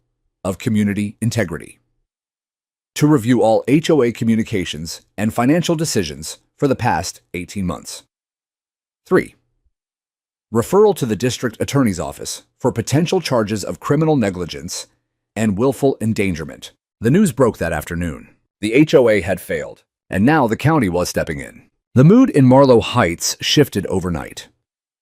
of Community Integrity to review all HOA communications and financial decisions for the past 18 months. 3. Referral to the district attorney's office for potential charges of criminal negligence and willful endangerment. The news broke that afternoon. The HOA had failed, and now the county was stepping in. The mood in Marlow Heights shifted overnight.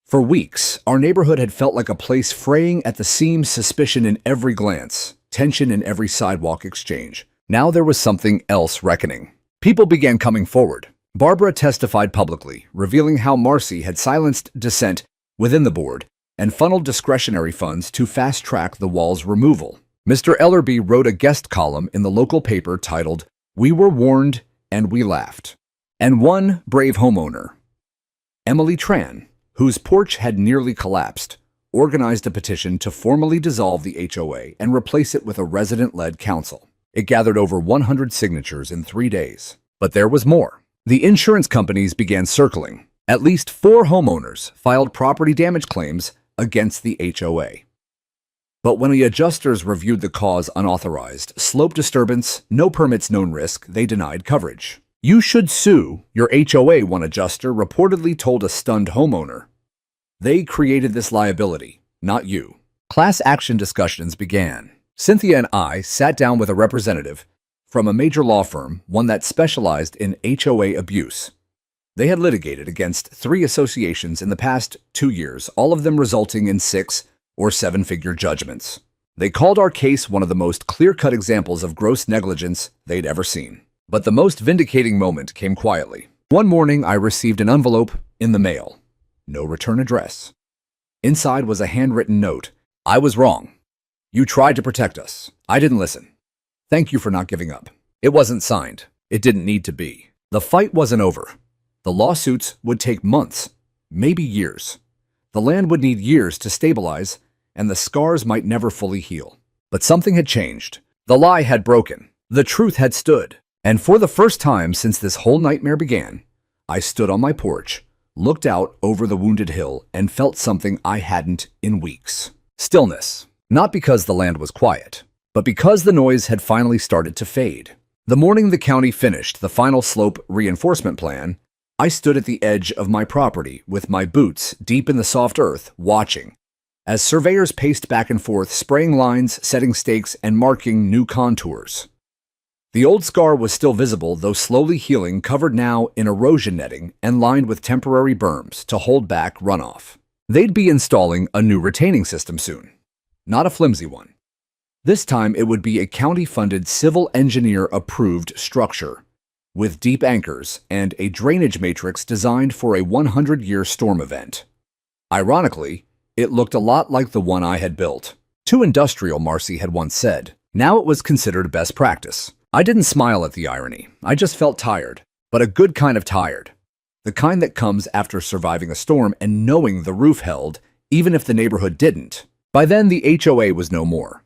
For weeks, our neighborhood had felt like a place fraying at the seams, suspicion in every glance, tension in every sidewalk exchange. Now there was something else reckoning. People began coming forward. Barbara testified publicly, revealing how Marcy had silenced dissent within the board and funneled discretionary funds to fast-track the wall's removal. Mr. Ellerby wrote a guest column in the local paper titled, "We Were Warned and We Laughed." And one brave homeowner, Emily Tran, whose porch had nearly collapsed, organized a petition to formally dissolve the HOA and replace it with a resident-led council. It gathered over 100 signatures in 3 days. But there was more. The insurance companies began circling. At least 4 homeowners filed property damage claims against the HOA. But when the adjusters reviewed the cause unauthorized, slope disturbance, no permits, known risk, they denied coverage. You should sue your HOA, one adjuster reportedly told a stunned homeowner. They created this liability, not you. Class action discussions began. Cynthia and I sat down with a representative from a major law firm, one that specialized in HOA abuse. They had litigated against 3 associations in the past 2 years, all of them resulting in 6- or 7-figure judgments. They called our case one of the most clear-cut examples of gross negligence they'd ever seen. But the most vindicating moment came quietly. One morning, I received an envelope in the mail. No return address. Inside was a handwritten note. I was wrong. You tried to protect us. I didn't listen. Thank you for not giving up. It wasn't signed. It didn't need to be. The fight wasn't over. The lawsuits would take months, maybe years. The land would need years to stabilize, and the scars might never fully heal. But something had changed. The lie had broken. The truth had stood. And for the first time since this whole nightmare began, I stood on my porch, looked out over the wounded hill, and felt something I hadn't in weeks. Stillness. Not because the land was quiet, but because the noise had finally started to fade. The morning the county finished the final slope reinforcement plan, I stood at the edge of my property with my boots deep in the soft earth, watching as surveyors paced back and forth, spraying lines, setting stakes, and marking new contours. The old scar was still visible, though slowly healing, covered now in erosion netting and lined with temporary berms to hold back runoff. They'd be installing a new retaining system soon, not a flimsy one. This time it would be a county-funded, civil engineer-approved structure with deep anchors and a drainage matrix designed for a 100-year storm event. Ironically, it looked a lot like the one I had built. Too industrial, Marcy had once said. Now it was considered best practice. I didn't smile at the irony. I just felt tired, but a good kind of tired. The kind that comes after surviving a storm and knowing the roof held, even if the neighborhood didn't. By then, the HOA was no more.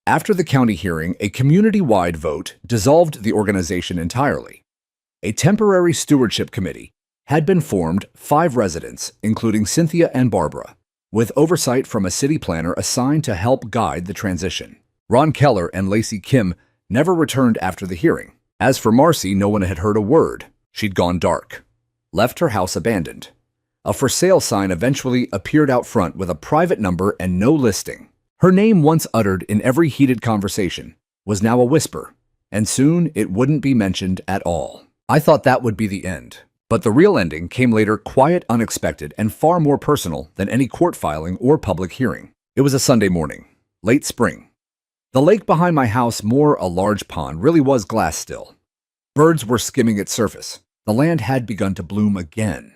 After the county hearing, a community-wide vote dissolved the organization entirely. A temporary stewardship committee had been formed, 5 residents, including Cynthia and Barbara, with oversight from a city planner assigned to help guide the transition. Ron Keller and Lacey Kim never returned after the hearing. As for Marcy, no one had heard a word. She'd gone dark, left her house abandoned. A for sale sign eventually appeared out front with a private number and no listing. Her name, once uttered in every heated conversation, was now a whisper, and soon it wouldn't be mentioned at all. I thought that would be the end. But the real ending came later, quiet, unexpected, and far more personal than any court filing or public hearing. It was a Sunday morning, late spring. The lake behind my house, more a large pond, really was glass still. Birds were skimming its surface. The land had begun to bloom again.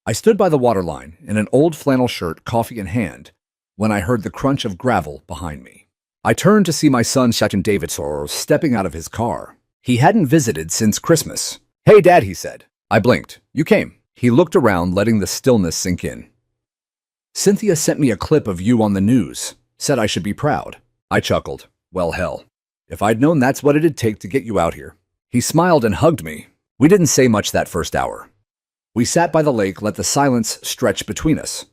I stood by the waterline in an old flannel shirt, coffee in hand, when I heard the crunch of gravel behind me. I turned to see my son Sachin Davidson stepping out of his car. He hadn't visited since Christmas. "Hey, Dad," he said. I blinked. "You came." He looked around, letting the stillness sink in. "Cynthia sent me a clip of you on the news. Said I should be proud." I chuckled. "Well, hell. If I'd known that's what it'd take to get you out here." He smiled and hugged me. We didn't say much that first hour. We sat by the lake, let the silence stretch between us.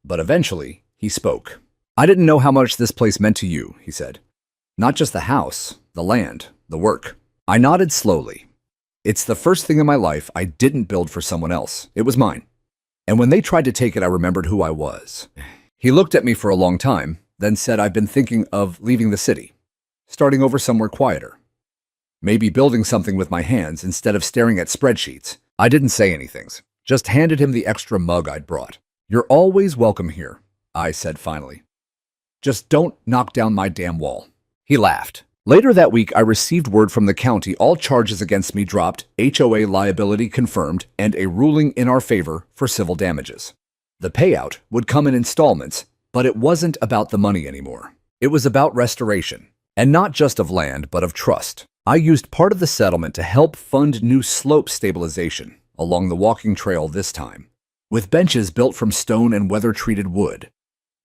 But eventually, he spoke. "I didn't know how much this place meant to you," he said. "Not just the house, the land, the work." I nodded slowly. "It's the first thing in my life I didn't build for someone else. It was mine. And when they tried to take it, I remembered who I was." He looked at me for a long time, then said, "I've been thinking of leaving the city, starting over somewhere quieter. Maybe building something with my hands instead of staring at spreadsheets." I didn't say anything, just handed him the extra mug I'd brought. "You're always welcome here," I said finally. "Just don't knock down my damn wall." He laughed. Later that week, I received word from the county. All charges against me dropped, HOA liability confirmed, and a ruling in our favor for civil damages. The payout would come in installments, but it wasn't about the money anymore. It was about restoration, and not just of land, but of trust. I used part of the settlement to help fund new slope stabilization along the walking trail this time, with benches built from stone and weather-treated wood.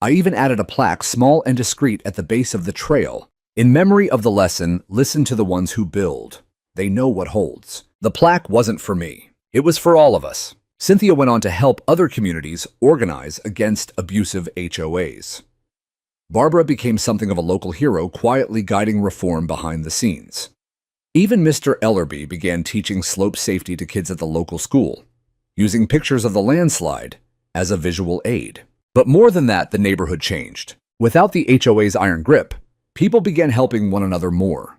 I even added a plaque, small and discreet, at the base of the trail, in memory of the lesson, "Listen to the ones who build. They know what holds." The plaque wasn't for me. It was for all of us. Cynthia went on to help other communities organize against abusive HOAs. Barbara became something of a local hero, quietly guiding reform behind the scenes. Even Mr. Ellerby began teaching slope safety to kids at the local school, using pictures of the landslide as a visual aid. But more than that, the neighborhood changed. Without the HOA's iron grip, people began helping one another more.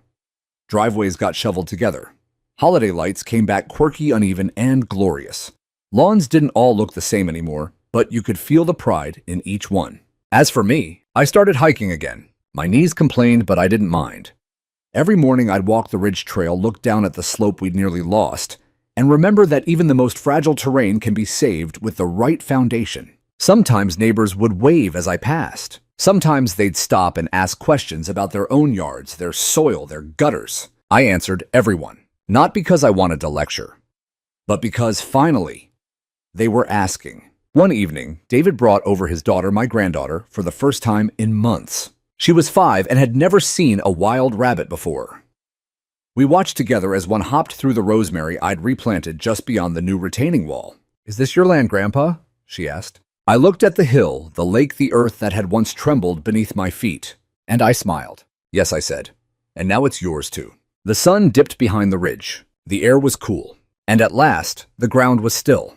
Driveways got shoveled together. Holiday lights came back quirky, uneven, and glorious. Lawns didn't all look the same anymore, but you could feel the pride in each one. As for me, I started hiking again. My knees complained, but I didn't mind. Every morning I'd walk the ridge trail, look down at the slope we'd nearly lost, and remember that even the most fragile terrain can be saved with the right foundation. Sometimes neighbors would wave as I passed. Sometimes they'd stop and ask questions about their own yards, their soil, their gutters. I answered everyone, not because I wanted to lecture, but because finally they were asking. One evening, David brought over his daughter, my granddaughter, for the first time in months. She was 5 and had never seen a wild rabbit before. We watched together as one hopped through the rosemary I'd replanted just beyond the new retaining wall. "Is this your land, Grandpa?" she asked. I looked at the hill, the lake, the earth that had once trembled beneath my feet, and I smiled. "Yes," I said, "and now it's yours too." The sun dipped behind the ridge. The air was cool, and at last the ground was still.